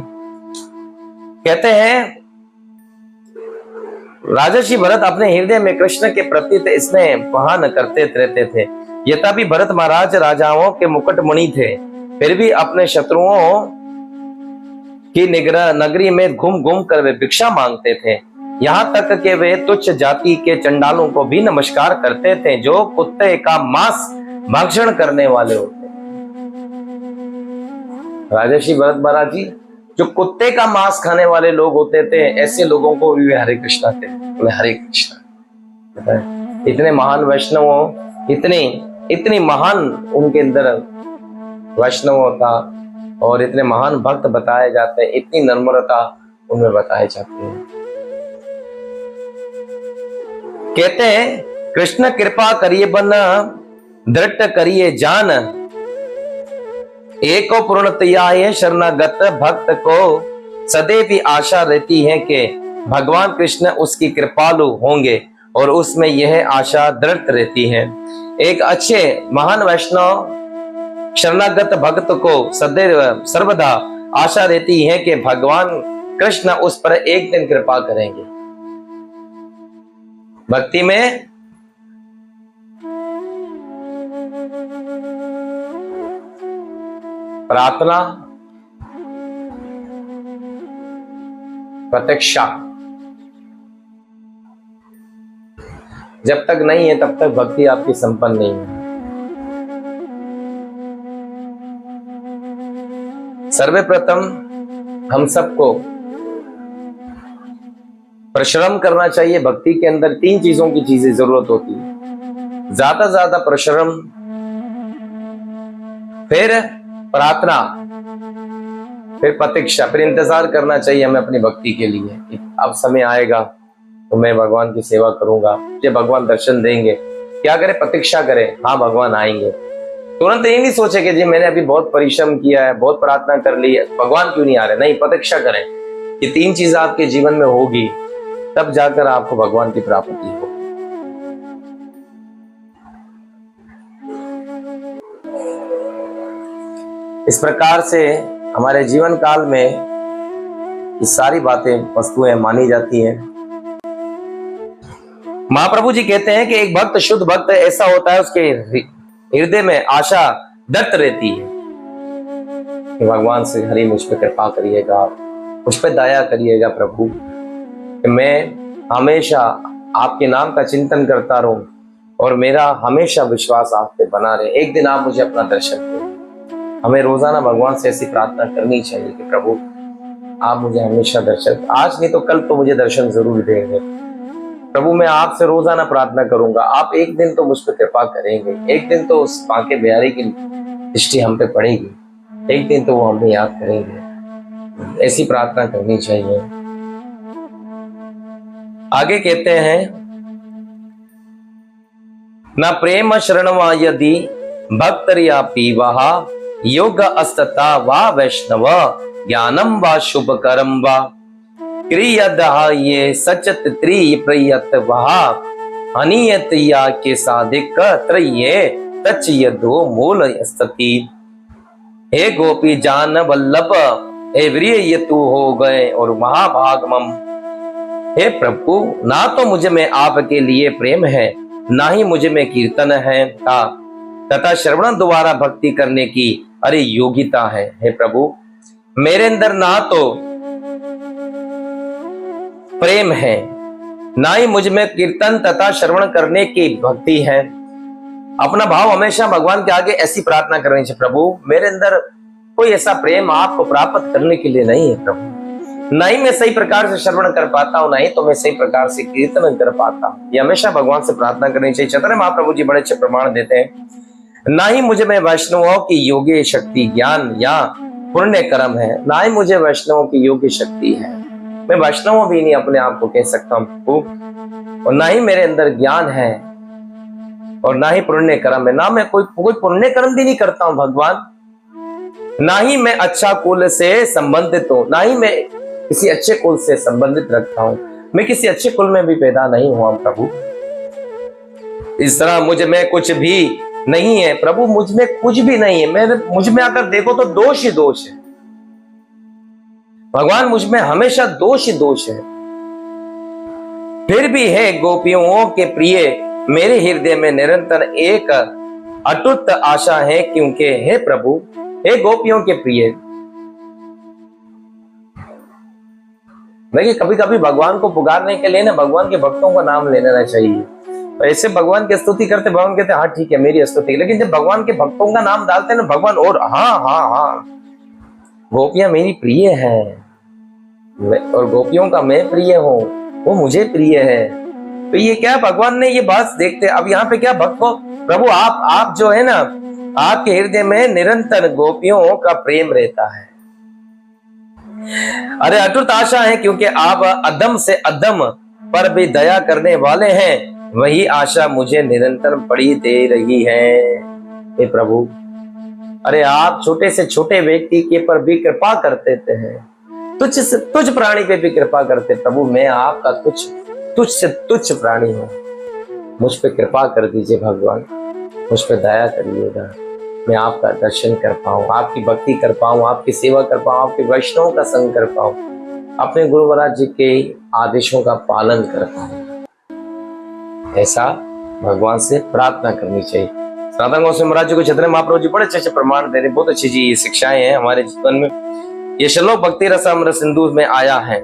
कहते हैं राजर्षि भरत अपने हृदय में कृष्ण के प्रति स्नेह बहान करते रहते थे। यद्यपि भरत महाराज राजाओं के मुकुटमणि थे, फिर भी अपने शत्रुओं की नगरी में घूम घूम कर वे भिक्षा मांगते थे। यहाँ तक कि वे तुच्छ जाति के चंडालों को भी नमस्कार करते थे, जो कुत्ते का मांस भक्षण करने वाले होते। राजर्षि भरत महाराज जी जो कुत्ते का मांस खाने वाले लोग होते थे, ऐसे लोगों को भी हरे कृष्णा थे। बोले हरे कृष्णा। इतने महान वैष्णवों, इतनी महान उनके अंदर वैष्णवों का और इतने महान भक्त बताए जाते हैं, इतनी नम्रता उनमें बताए जाते हैं। कहते हैं कृष्ण कृपा करिए बन दृढ़ करिए जान, एको पूर्णतया शरणागत भक्त को सदैव आशा रहती है कि भगवान कृष्ण उसकी कृपालु होंगे और उसमें यह आशा दृढ़ रहती है। एक अच्छे महान वैष्णव शरणागत भक्त को सदैव सर्वदा आशा रहती है कि भगवान कृष्ण उस पर एक दिन कृपा करेंगे। भक्ति में प्रार्थना, प्रतीक्षा, जब तक नहीं है तब तक भक्ति आपकी संपन्न नहीं है। सर्वप्रथम हम सबको परिश्रम करना चाहिए। भक्ति के अंदर 3 चीजों की चीजें जरूरत होती है, ज्यादा परिश्रम, फिर प्रार्थना, फिर प्रतीक्षा, फिर इंतजार करना चाहिए हमें अपनी भक्ति के लिए। अब समय आएगा तो मैं भगवान की सेवा करूंगा, मुझे भगवान दर्शन देंगे। क्या करें? प्रतीक्षा करें, हाँ भगवान आएंगे। तुरंत ये नहीं सोचे कि जी मैंने अभी बहुत परिश्रम किया है, बहुत प्रार्थना कर ली है, भगवान क्यों नहीं आ रहे। नहीं, प्रतीक्षा करें। ये 3 चीजें आपके जीवन में होगी तब जाकर आपको भगवान की प्राप्ति हो। इस प्रकार से हमारे जीवन काल में ये सारी बातें, वस्तुएं मानी जाती हैं। महाप्रभु जी कहते हैं कि एक भक्त, शुद्ध भक्त ऐसा होता है उसके हृदय में आशा दृढ़ रहती है कि भगवान से हरि मुझ पर कृपा करिएगा, मुझ पर दया करिएगा प्रभु, कि मैं हमेशा आपके नाम का चिंतन करता रहूं और मेरा हमेशा विश्वास आप पे बना रहे। एक दिन आप मुझे अपना दर्शन करें। हमें रोजाना भगवान से ऐसी प्रार्थना करनी चाहिए कि प्रभु आप मुझे हमेशा दर्शन, आज नहीं तो कल तो मुझे दर्शन जरूर देंगे प्रभु। मैं आपसे रोजाना प्रार्थना करूंगा, आप एक दिन तो मुझ पर कृपा करेंगे, एक दिन तो उस बांके बिहारी की दृष्टि हम पे पड़ेगी, एक दिन तो वो हमें याद करेंगे। ऐसी प्रार्थना करनी चाहिए। आगे कहते हैं न प्रेम शरणवा यदि भक्तरिया पीवा योग अस्तता वा वैष्णव ज्ञानम वा शुभ करम वा क्रियदहाये सचत त्रि प्रयत वहा अनियत या के साधिक त्रये तच यदो मूल स्थिति। हे गोपी जान वल्लभ हे वीर्य तू हो गए और महाभागमम। हे प्रभु, ना तो मुझे में आपके लिए प्रेम है, ना ही मुझे में कीर्तन है तथा श्रवण द्वारा भक्ति करने की अरे योग्यता है। हे प्रभु, मेरे अंदर ना तो प्रेम है, ना ही मुझ में कीर्तन तथा श्रवण करने की भक्ति है। अपना भाव हमेशा भगवान के आगे ऐसी प्रार्थना करनी चाहिए, प्रभु मेरे अंदर कोई ऐसा प्रेम आपको प्राप्त करने के लिए नहीं है प्रभु। ना ही मैं सही प्रकार से श्रवण कर पाता हूँ, ना ही तो मैं सही प्रकार से कीर्तन कर पाता हूँ। ये हमेशा भगवान से प्रार्थना करनी चाहिए। चैतन्य महाप्रभु जी बड़े अच्छे प्रमाण देते हैं, ना ही मुझे में वैष्णवों की योग्य शक्ति ज्ञान या पुण्य कर्म है, ना ही मुझे वैष्णवों की योग्य शक्ति है। मैं वैष्णव भी नहीं अपने आप को कह सकता हूँ, और ना ही मेरे अंदर ज्ञान है और ना ही पुण्य कर्म है। ना मैं कोई पुण्य कर्म भी नहीं करता हूँ भगवान, ना ही मैं अच्छा कुल से संबंधित हूँ, ना ही मैं किसी अच्छे कुल से संबंधित रखता हूँ। मैं किसी अच्छे कुल में भी पैदा नहीं हुआ प्रभु। इस तरह मुझ में कुछ भी नहीं है प्रभु, मुझ में कुछ भी नहीं है। मुझ में अगर देखो तो दोष ही दोष है भगवान, मुझ में हमेशा दोष ही दोष है। फिर भी है गोपियों के प्रिय मेरे हृदय में निरंतर एक अटूट आशा है, क्योंकि हे प्रभु, हे गोपियों के प्रिय। देखिए, कभी कभी भगवान को पुकारने के लिए ना भगवान के भक्तों का नाम ले लेना चाहिए। तो ऐसे भगवान की स्तुति करते, भगवान कहते हाँ ठीक है मेरी स्तुति, लेकिन जब भगवान के भक्तों का नाम डालते हैं ना भगवान, और हाँ हाँ हाँ गोपियां मेरी प्रिय हैं और गोपियों का मैं प्रिय हूं, वो मुझे प्रिय है। तो ये क्या भगवान ने ये बात देखते, अब यहाँ पे क्या भक्त को प्रभु आप जो है ना, आपके हृदय में निरंतर गोपियों का प्रेम रहता है। अरे अटूट आशा है, क्योंकि आप अदम से अदम पर भी दया करने वाले हैं, वही आशा मुझे निरंतर पड़ी दे रही है। हे प्रभु, अरे आप छोटे से छोटे व्यक्ति के पर भी कृपा कर देते हैं, तुझ से तुझ प्राणी पे भी कृपा करते। प्रभु मैं आपका तुझ से तुच्छ प्राणी हूं, मुझ पे कृपा कर दीजिए भगवान, मुझ पे दया करिएगा, मैं आपका दर्शन कर पाऊं, आपकी भक्ति कर पाऊं, आपकी सेवा कर पाऊं, आपके वैष्णवों का संग कर पाऊं, अपने गुरु महाराज जी के आदेशों का पालन कर पाऊं। ऐसा भगवान से प्रार्थना करनी चाहिए। सनातन गोस्वामी महाराज जी को चैतन्य महाप्रभु जी बड़े अच्छे प्रमाण दे रहे, बहुत अच्छी जी ये शिक्षाएं हैं हमारे जीवन में। ये श्लोक भक्ति रसामृत सिंधु में आया है।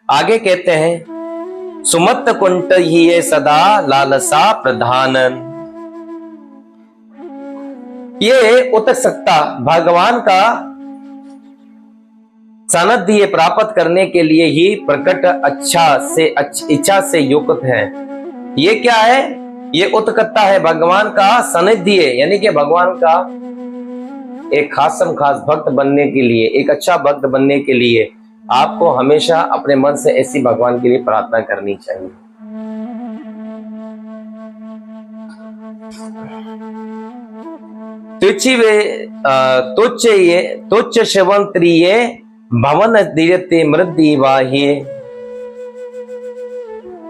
आगे कहते हैं, सुमत कुंट ही सदा लालसा प्रधान। ये उत्सुकता भगवान का सानिध्य प्राप्त करने के लिए ही प्रकट इच्छा से युक्त है। ये क्या है? ये उत्कटता है भगवान का सानिध्य, यानी कि भगवान का एक खास भक्त बनने के लिए, एक अच्छा भक्त बनने के लिए आपको हमेशा अपने मन से ऐसी भगवान के लिए प्रार्थना करनी चाहिए। तुच्छ शिवंत्रिये भवन दीरते मृद्धि वाह्ये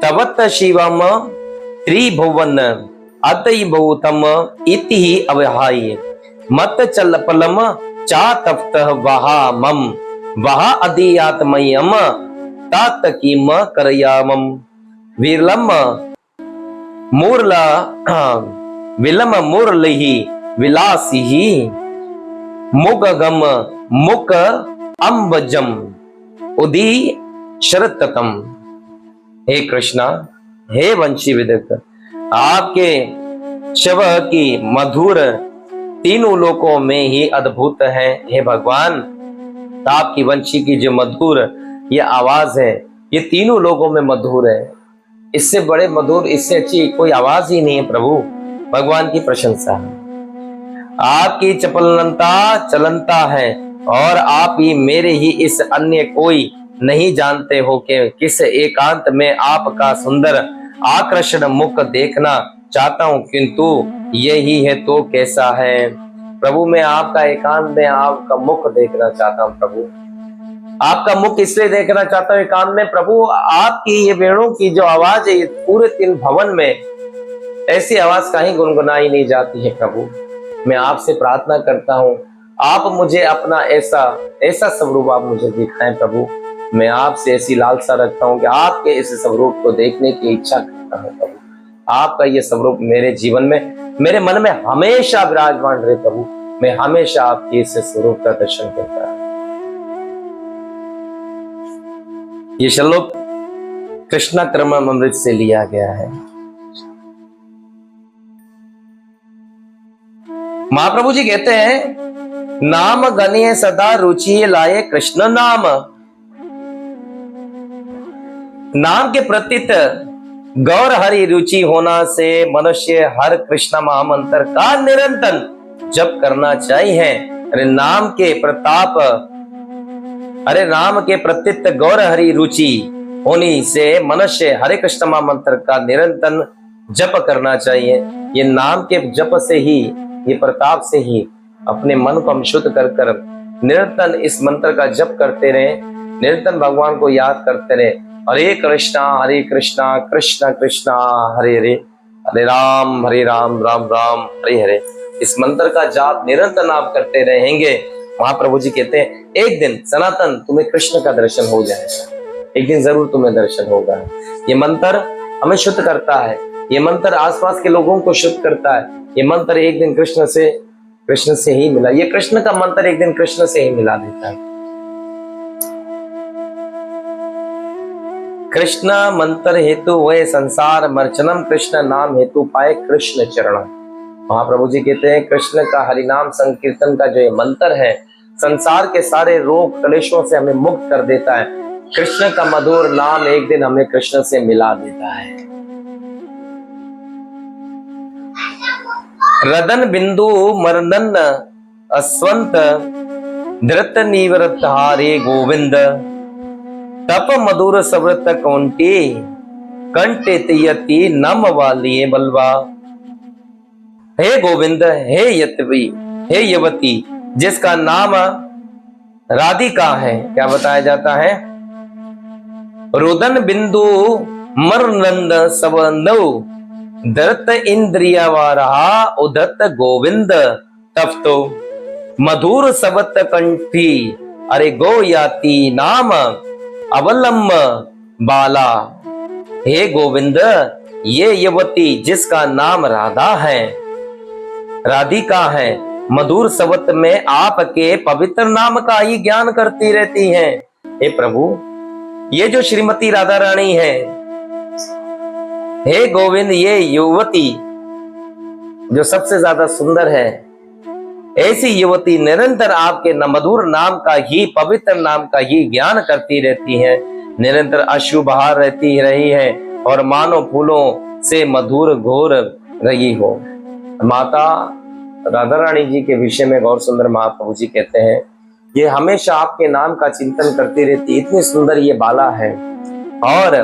तवत शिवम त्रिभुवन अतैभूतम इति अवहाय मत चल पलम चा तप्त वहा मम वहा अधियात्मयम तात किम करयामम विलम मूर्ला विलम मुरलिहि विलासिहि मुगगम मुक अम्बजम उदी शरततम। हे कृष्णा, हे वंशी विदक, आपके शिव की मधुर तीनों लोकों में ही अद्भुत है। हे भगवान, आपकी वंशी की जो मधुर ये आवाज है, ये तीनों लोकों में मधुर है। इससे बड़े मधुर, इससे अच्छी कोई आवाज ही नहीं है। प्रभु भगवान की प्रशंसा है, आपकी चलनता है, और आप ही मेरे ही इस अन्य कोई नहीं जानते हो कि किस एकांत में आपका सुंदर आकर्षण मुख देखना चाहता हूं, किंतु यही है तो कैसा है। प्रभु मैं आपका एकांत में आपका मुख देखना चाहता हूं। प्रभु आपका मुख इसलिए देखना चाहता हूं एकांत में। प्रभु आपकी ये वेणों की जो आवाज है, पूरे 3 भवन में ऐसी आवाज कहीं गुनगुनाई नहीं जाती है। प्रभु मैं आपसे प्रार्थना करता हूं, आप मुझे अपना ऐसा स्वरूप आप मुझे दिखाएं। प्रभु मैं आपसे ऐसी लालसा रखता हूं कि आपके इस स्वरूप को देखने की इच्छा करता हूं। प्रभु आपका ये स्वरूप मेरे जीवन में, मेरे मन में हमेशा विराजमान रहे। प्रभु मैं हमेशा आपके इस स्वरूप का दर्शन करता हूं। ये श्लोक कृष्णा क्रमामृत से लिया गया है। महाप्रभु जी कहते हैं, नाम गणे सदा रुचि लाए कृष्ण नाम। नाम के प्रति गौर हरि रुचि होना से मनुष्य हर कृष्ण महामंत्र का निरंतर जप करना चाहिए। अरे नाम के प्रति गौर हरि रुचि होने से मनुष्य हरे कृष्ण महामंत्र का निरंतर जप करना चाहिए। ये नाम के जप से ही, ये प्रताप से ही अपने मन को हम शुद्ध कर कर निरंतर इस मंत्र का जप करते रहे, निरंतर भगवान को याद करते रहे। हरे कृष्णा कृष्ण कृष्णा हरे हरे, हरे राम राम राम हरे हरे। इस मंत्र का जाप निरंतर आप करते रहेंगे। महाप्रभु जी कहते हैं, एक दिन सनातन तुम्हें कृष्ण का दर्शन हो जाएगा, एक दिन जरूर तुम्हें दर्शन होगा। ये मंत्र हमें शुद्ध करता है, ये मंत्र आसपास के लोगों को शुद्ध करता है। ये मंत्र एक दिन कृष्ण से ही मिला, ये कृष्ण का मंत्र एक दिन कृष्ण से ही मिला देता है। कृष्ण मंत्र हेतु वह संसार मर्चनम, कृष्ण नाम हेतु पाए कृष्ण चरण। महाप्रभु जी कहते हैं, कृष्ण का हरिनाम संकीर्तन का जो ये मंत्र है, संसार के सारे रोग क्लेशों से हमें मुक्त कर देता है। कृष्ण का मधुर नाम एक दिन हमें कृष्ण से मिला देता है। रदन बिंदु मरदन अस्वंत धृत निवृत हारे गोविंद तप मधुर सव्रत कौंटे कंटित यति नम वालिये बलवा। हे गोविंद, हे यति, हे युवती जिसका नाम राधिका है, क्या बताया जाता है? रुदन बिंदु मरनंद सवनौ धृत इंद्रियवारहा उदत गोविंद तप्तो मधुर सवत कंठी अरे गो याति नाम अवलंब बाला। हे गोविंद, ये युवती जिसका नाम राधा है, राधिका है, मधुर सवत में आपके पवित्र नाम का ही ज्ञान करती रहती हैं। हे प्रभु, ये जो श्रीमती राधा रानी है, हे गोविंद, ये युवती जो सबसे ज्यादा सुंदर है, ऐसी युवती निरंतर आपके मधुर नाम का ही, पवित्र नाम का ही ज्ञान करती रहती है, निरंतर अश्रु बहा रही है और मानो फूलों से मधुर घोर रही हो। माता राधा रानी जी के विषय में गौर सुंदर महाप्रभु जी कहते हैं, ये हमेशा आपके नाम का चिंतन करती रहती, इतनी सुंदर ये बाला है और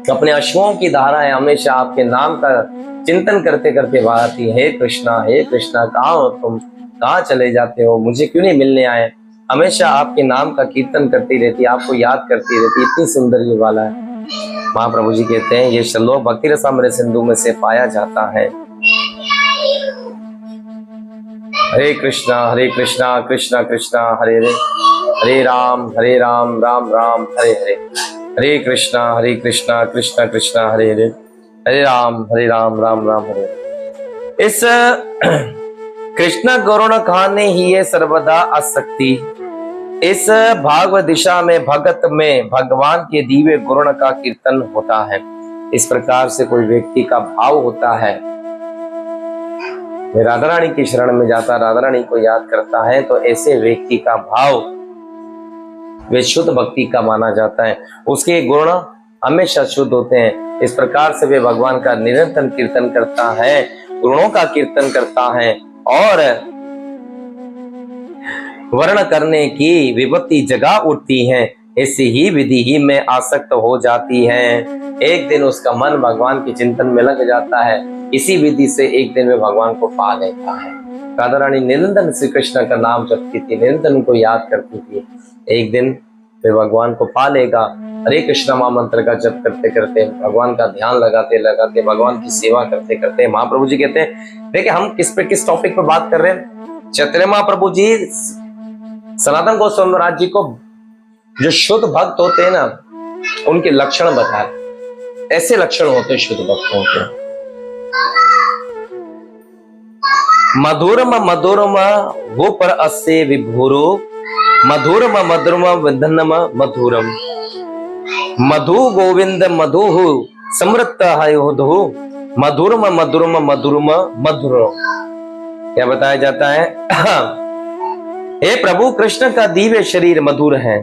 अपने अश्वों की धाराएं हमेशा आपके नाम का चिंतन करते करते बहाती। हे कृष्णा, हे कृष्णा, कहाँ हो तुम, कहाँ चले जाते हो, मुझे क्यों नहीं मिलने आए? हमेशा आपके नाम का कीर्तन करती रहती, आपको याद करती रहती, इतनी सुंदर ये बाला है। महाप्रभु जी कहते हैं, ये श्लोक भक्ति रसामृत सिंधु में से पाया जाता है। हरे कृष्णा कृष्णा कृष्णा हरे हरे, हरे राम राम राम हरे हरे, हरे कृष्णा कृष्णा कृष्णा हरे हरे, हरे राम राम राम हरे हरे। इस कृष्ण गौरण खाने ही है सर्वदा आसक्ति। इस भागवत दिशा में भगत में भगवान के दिव्य गुण का कीर्तन होता है। इस प्रकार से कोई व्यक्ति का भाव होता है, वे राधा रानी की शरण में जाता, राधा रानी को याद करता है, तो ऐसे व्यक्ति का भाव वे शुद्ध भक्ति का माना जाता है। उसके गुण हमेशा शुद्ध होते हैं। इस प्रकार से वे भगवान का निरंतर कीर्तन करता है, गुणों का कीर्तन करता है और वर्ण करने की विपत्ति जगा उठती है। ऐसी ही विधि ही में आसक्त हो जाती है। एक दिन उसका मन भगवान के चिंतन में लग जाता है। इसी विधि से एक दिन में भगवान को पा लेता है। राधा रानी निरंतर श्री कृष्ण का नाम जपती थी, निरंतर उनको याद करती थी। एक दिन वे भगवान को पा लेगा। हरे कृष्णा महामंत्र का जप करते करते, भगवान का ध्यान लगाते लगाते, भगवान की सेवा करते करते, महाप्रभु जी कहते हैं, देखिए हम किस टॉपिक पर बात कर रहे हैं। चैतन्य महाप्रभु जी सनातन गोस्वामी महाराज जी को जो शुद्ध भक्त होते हैं ना, उनके लक्षण बताए। ऐसे लक्षण होते हैं शुद्ध भक्तों के। मधुरम मधुरम वो पर अस्य विभुरो, मधुरम मधुरम विधनम मधुरम, मधु गोविंद मधु समृत हयोधु, मधुरम मधुरम मधुरम मधुर। क्या बताया जाता है? हे प्रभु, कृष्ण का दिव्य शरीर मधुर है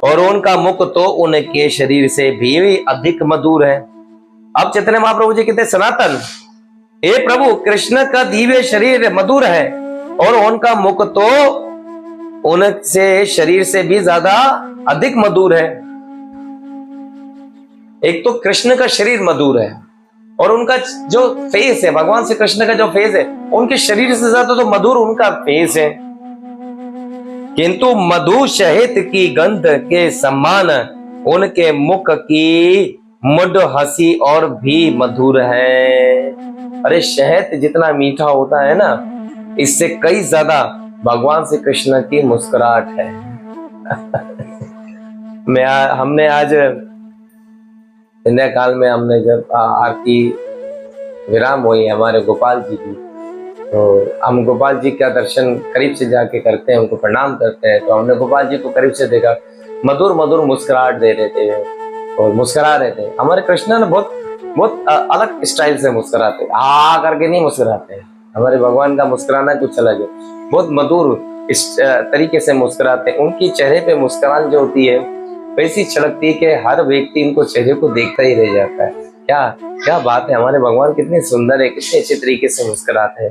और उनका मुख तो उनके शरीर से भी अधिक मधुर है। अब चैतन्य महाप्रभु जी कहते सनातन, हे प्रभु, कृष्ण का दिव्य शरीर मधुर है और उनका मुख तो उनसे शरीर से भी ज्यादा अधिक मधुर है। एक तो कृष्ण का शरीर मधुर है और उनका जो फेस है, भगवान श्री कृष्ण का जो फेस है, उनके शरीर से ज्यादा तो मधुर उनका फेस है। किंतु मधु शहद की गंध के समान उनके मुख की मुड हंसी और भी मधुर है। अरे शहद जितना मीठा होता है ना, इससे कई ज्यादा भगवान श्री कृष्ण की मुस्कुराहट है। हमने आज संध्या काल में हमने जब आरती विराम हुई हमारे गोपाल जी की, तो हम गोपाल जी का दर्शन करीब से जाके करते हैं, उनको प्रणाम करते हैं। तो हमने गोपाल जी को करीब से देखा, मधुर मधुर मुस्कुराहट दे रहे थे और मुस्कुरा रहे थे। हमारे कृष्ण ने बहुत अलग स्टाइल से मुस्कुराते, करके नहीं मुस्कुराते। हमारे भगवान का मुस्कुराना कुछ अलग है, बहुत मधुर इस तरीके से मुस्कुराते। उनकी चेहरे पे मुस्कुराहट जो होती है वैसी छलकती है कि हर व्यक्ति इनको चेहरे को देखता ही रह जाता है। क्या क्या बात है, हमारे भगवान कितने सुंदर है, कितने अच्छे तरीके से मुस्कुराते हैं।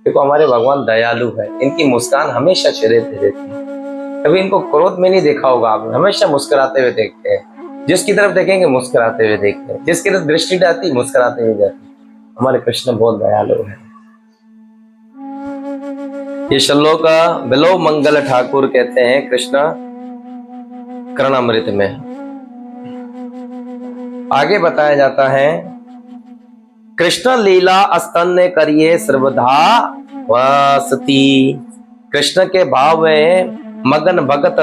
देखो हमारे भगवान दयालु है, इनकी मुस्कान हमेशा चेहरे पे रहती है। कभी इनको क्रोध में नहीं देखा होगा आपने, हमेशा मुस्कुराते हुए देखते हैं। जिसकी तरफ देखेंगे मुस्कुराते हुए देखते हैं, जिसकी तरफ दृष्टि जाती मुस्कुराते हुए जाती। हमारे कृष्ण बहुत दयालु है। ये श्लोक बिलो मंगल ठाकुर कहते हैं कृष्ण कर्णामृत में। आगे बताया जाता है, कृष्ण लीला स्तन्य करिए सर्वधा वसती। कृष्ण के भाव में मगन भगत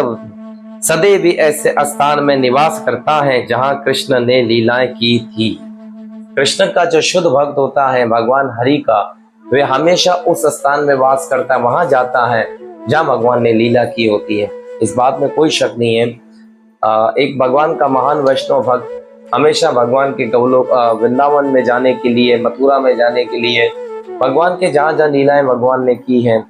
सदैव भी ऐसे स्थान में निवास करता है जहां कृष्ण ने लीलाएं की थी। कृष्ण का जो शुद्ध भक्त होता है भगवान हरि का, वे हमेशा उस स्थान में वास करता है, वहां जाता है जहां भगवान ने लीला की होती है। इस बात में कोई शक नहीं है। एक भगवान का महान वैष्णव भक्त हमेशा भगवान के गोलोक वृंदावन में जाने के लिए, मथुरा में जाने के लिए, भगवान के जहां जहां लीलाएं भगवान ने की हैं,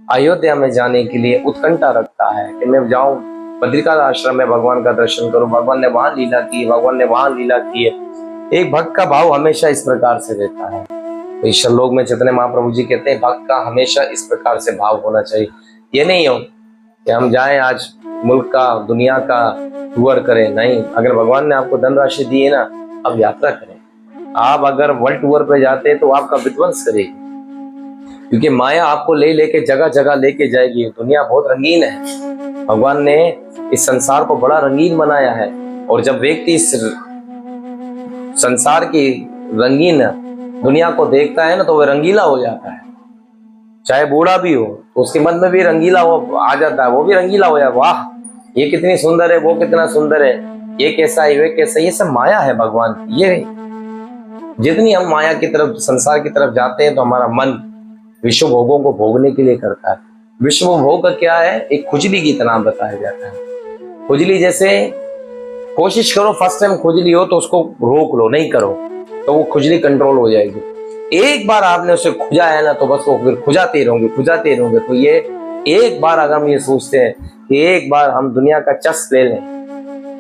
अयोध्या में जाने के लिए उत्कंठा रखता है कि मैं जाऊं बद्रिकाश्रम आश्रम में भगवान का दर्शन करूं, भगवान ने वहां लीला की, भगवान ने वहां लीला की है। एक भक्त का भाव हमेशा इस प्रकार से रहता है। तो इस श्लोक में चैतन्य महाप्रभु जी कहते हैं भक्त का हमेशा इस प्रकार से भाव होना चाहिए। ये नहीं हो कि हम जाएं आज मुल्क का, दुनिया का टूर करें, नहीं। अगर भगवान ने आपको धनराशि दी है ना, आप यात्रा करें। आप अगर वर्ल्ड टूर पे जाते हैं तो आपका विध्वंस करेगी, क्योंकि माया आपको ले लेके जगह जगह लेके जाएगी। दुनिया बहुत रंगीन है, भगवान ने इस संसार को बड़ा रंगीन बनाया है। और जब व्यक्ति इस संसार की रंगीन दुनिया को देखता है ना, तो वह रंगीला हो जाता है। चाहे बूढ़ा भी हो तो उसके मन में भी रंगीला हो आ जाता है, वो भी रंगीला हो जाता है। वाह, ये कितनी सुंदर है, वो कितना सुंदर है, ये कैसा है, वे कैसा। ये सब माया है भगवान की। ये जितनी हम माया की तरफ, संसार की तरफ जाते हैं तो हमारा मन विश्व भोगों को भोगने के लिए करता है। विश्व भोग क्या है? एक खुजली की तरह बताया जाता है। खुजली जैसे कोशिश करो, फर्स्ट टाइम खुजली हो तो उसको रोक लो, नहीं करो तो वो खुजली कंट्रोल हो जाएगी। एक बार आपने उसे खुजा है ना, तो बस वो फिर खुजाते रहोगे। तो ये एक बार अगर हम ये सोचते हैं कि एक बार हम दुनिया का चस ले लें,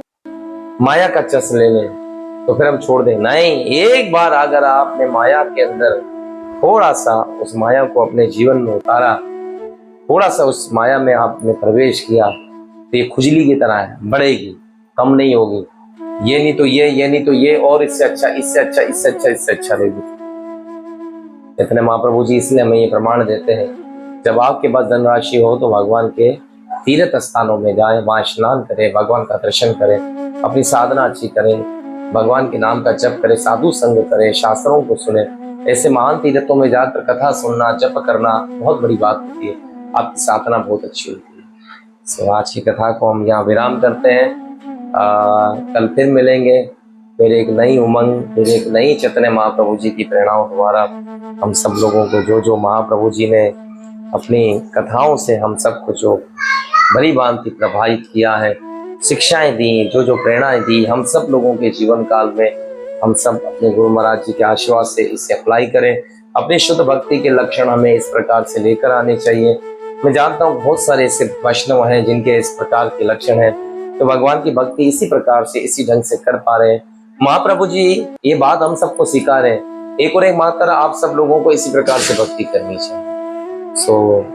माया का चस ले लें, तो फिर हम छोड़ दें, नहीं। एक बार अगर आपने माया के अंदर थोड़ा सा उस माया को अपने जीवन में उतारा, थोड़ा सा उस माया में आपने प्रवेश किया, तो ये खुजली की तरह है, बढ़ेगी, कम नहीं होगी। ये नहीं तो ये नहीं तो ये, और इससे अच्छा, इससे अच्छा, इससे अच्छा, इससे अच्छा रहेगी। इतने महाप्रभु जी इसलिए हमें ये प्रमाण देते हैं, जब आपके पास धनराशि हो तो भगवान के तीर्थ स्थानों में जाएं, वहां स्नान करें, भगवान का दर्शन करें, अपनी साधना अच्छी करें, भगवान के नाम का जप करें, साधु संग करें, शास्त्रों को सुने। ऐसे महान तीर्थों में जाकर कथा सुनना, जप करना बहुत बड़ी बात होती है, आपकी साधना बहुत अच्छी होती है। तो आज की कथा को हम यहाँ विराम करते हैं। कल फिर मिलेंगे, फिर एक नई उमंग, फिर एक नई चैतन्य महाप्रभु जी की प्रेरणाओं द्वारा हम सब लोगों को जो महाप्रभु जी ने अपनी कथाओं से हम सबको जो बड़ी भांति प्रभावित किया है, शिक्षाएं दी, जो प्रेरणाएं दी, हम सब लोगों के जीवन काल में हम सब अपने गुरु महाराज जी के आशीर्वाद से इसे अप्लाई करें। अपनी शुद्ध भक्ति के लक्षण हमें इस प्रकार से लेकर आने चाहिए। मैं जानता हूँ बहुत सारे ऐसे वैष्णव हैं जिनके इस प्रकार के लक्षण हैं, तो भगवान की भक्ति इसी प्रकार से, इसी ढंग से कर पा रहे हैं। महाप्रभु जी ये बात हम सबको सिखा रहे हैं, एक और एक मात्र आप सब लोगों को इसी प्रकार से भक्ति करनी चाहिए। सो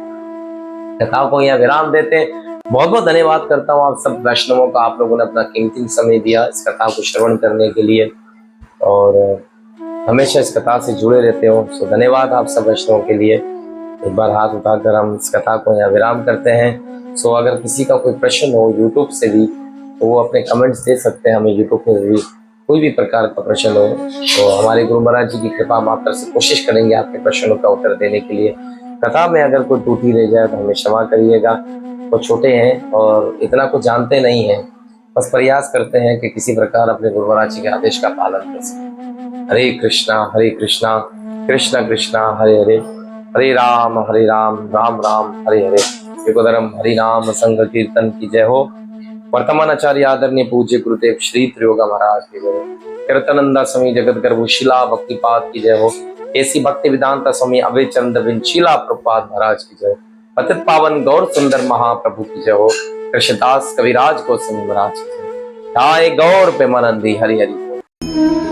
कथा को यहाँ विराम देते हैं। बहुत बहुत धन्यवाद करता हूँ आप सब वैष्णवों का, आप लोगों ने अपना कीमती समय दिया इस कथा को श्रवण करने के लिए और हमेशा इस कथा से जुड़े रहते हो। सो धन्यवाद आप सब वैष्णवों के लिए। एक बार हाथ उठाकर हम इस कथा को यहाँ विराम करते हैं। सो अगर किसी का कोई प्रश्न हो यूट्यूब से भी, तो वो अपने कमेंट्स दे सकते हैं हमें यूट्यूब में भी। कोई भी प्रकार का प्रश्न हो तो हमारे गुरु महाराज जी की कृपा मात्र से कोशिश करेंगे आपके प्रश्नों का उत्तर देने के लिए। कथा में अगर कोई त्रुटि रह जाए तो हमें क्षमा करिएगा। वो छोटे हैं और इतना कुछ जानते नहीं हैं, बस प्रयास करते हैं कि किसी प्रकार अपने गुरु महाराज जी के आदेश का पालन कर सकें। हरे कृष्णा कृष्णा कृष्णा हरे हरे, हरे राम राम राम हरे हरे। एकोधर्म हरि नाम संग कीर्तन की जय हो। वर्तमान आचार्य आदरणीय पूज्य गुरुदेव श्री त्रियोगा महाराज की जय हो। कीर्तनंदा स्वामी जगत गर्भु शिला भक्तिपाद की जय हो। ऐसी भक्ति वेदांता स्वामी अभय चंद शीला प्रभुपाद महाराज की जय हो। पतित पावन गौर सुंदर महाप्रभु की जय हो। कृष्णदास कविराज गोस्वामी महाराज की जय। ठाए गौर पे मनंदी हरि हरि बोल।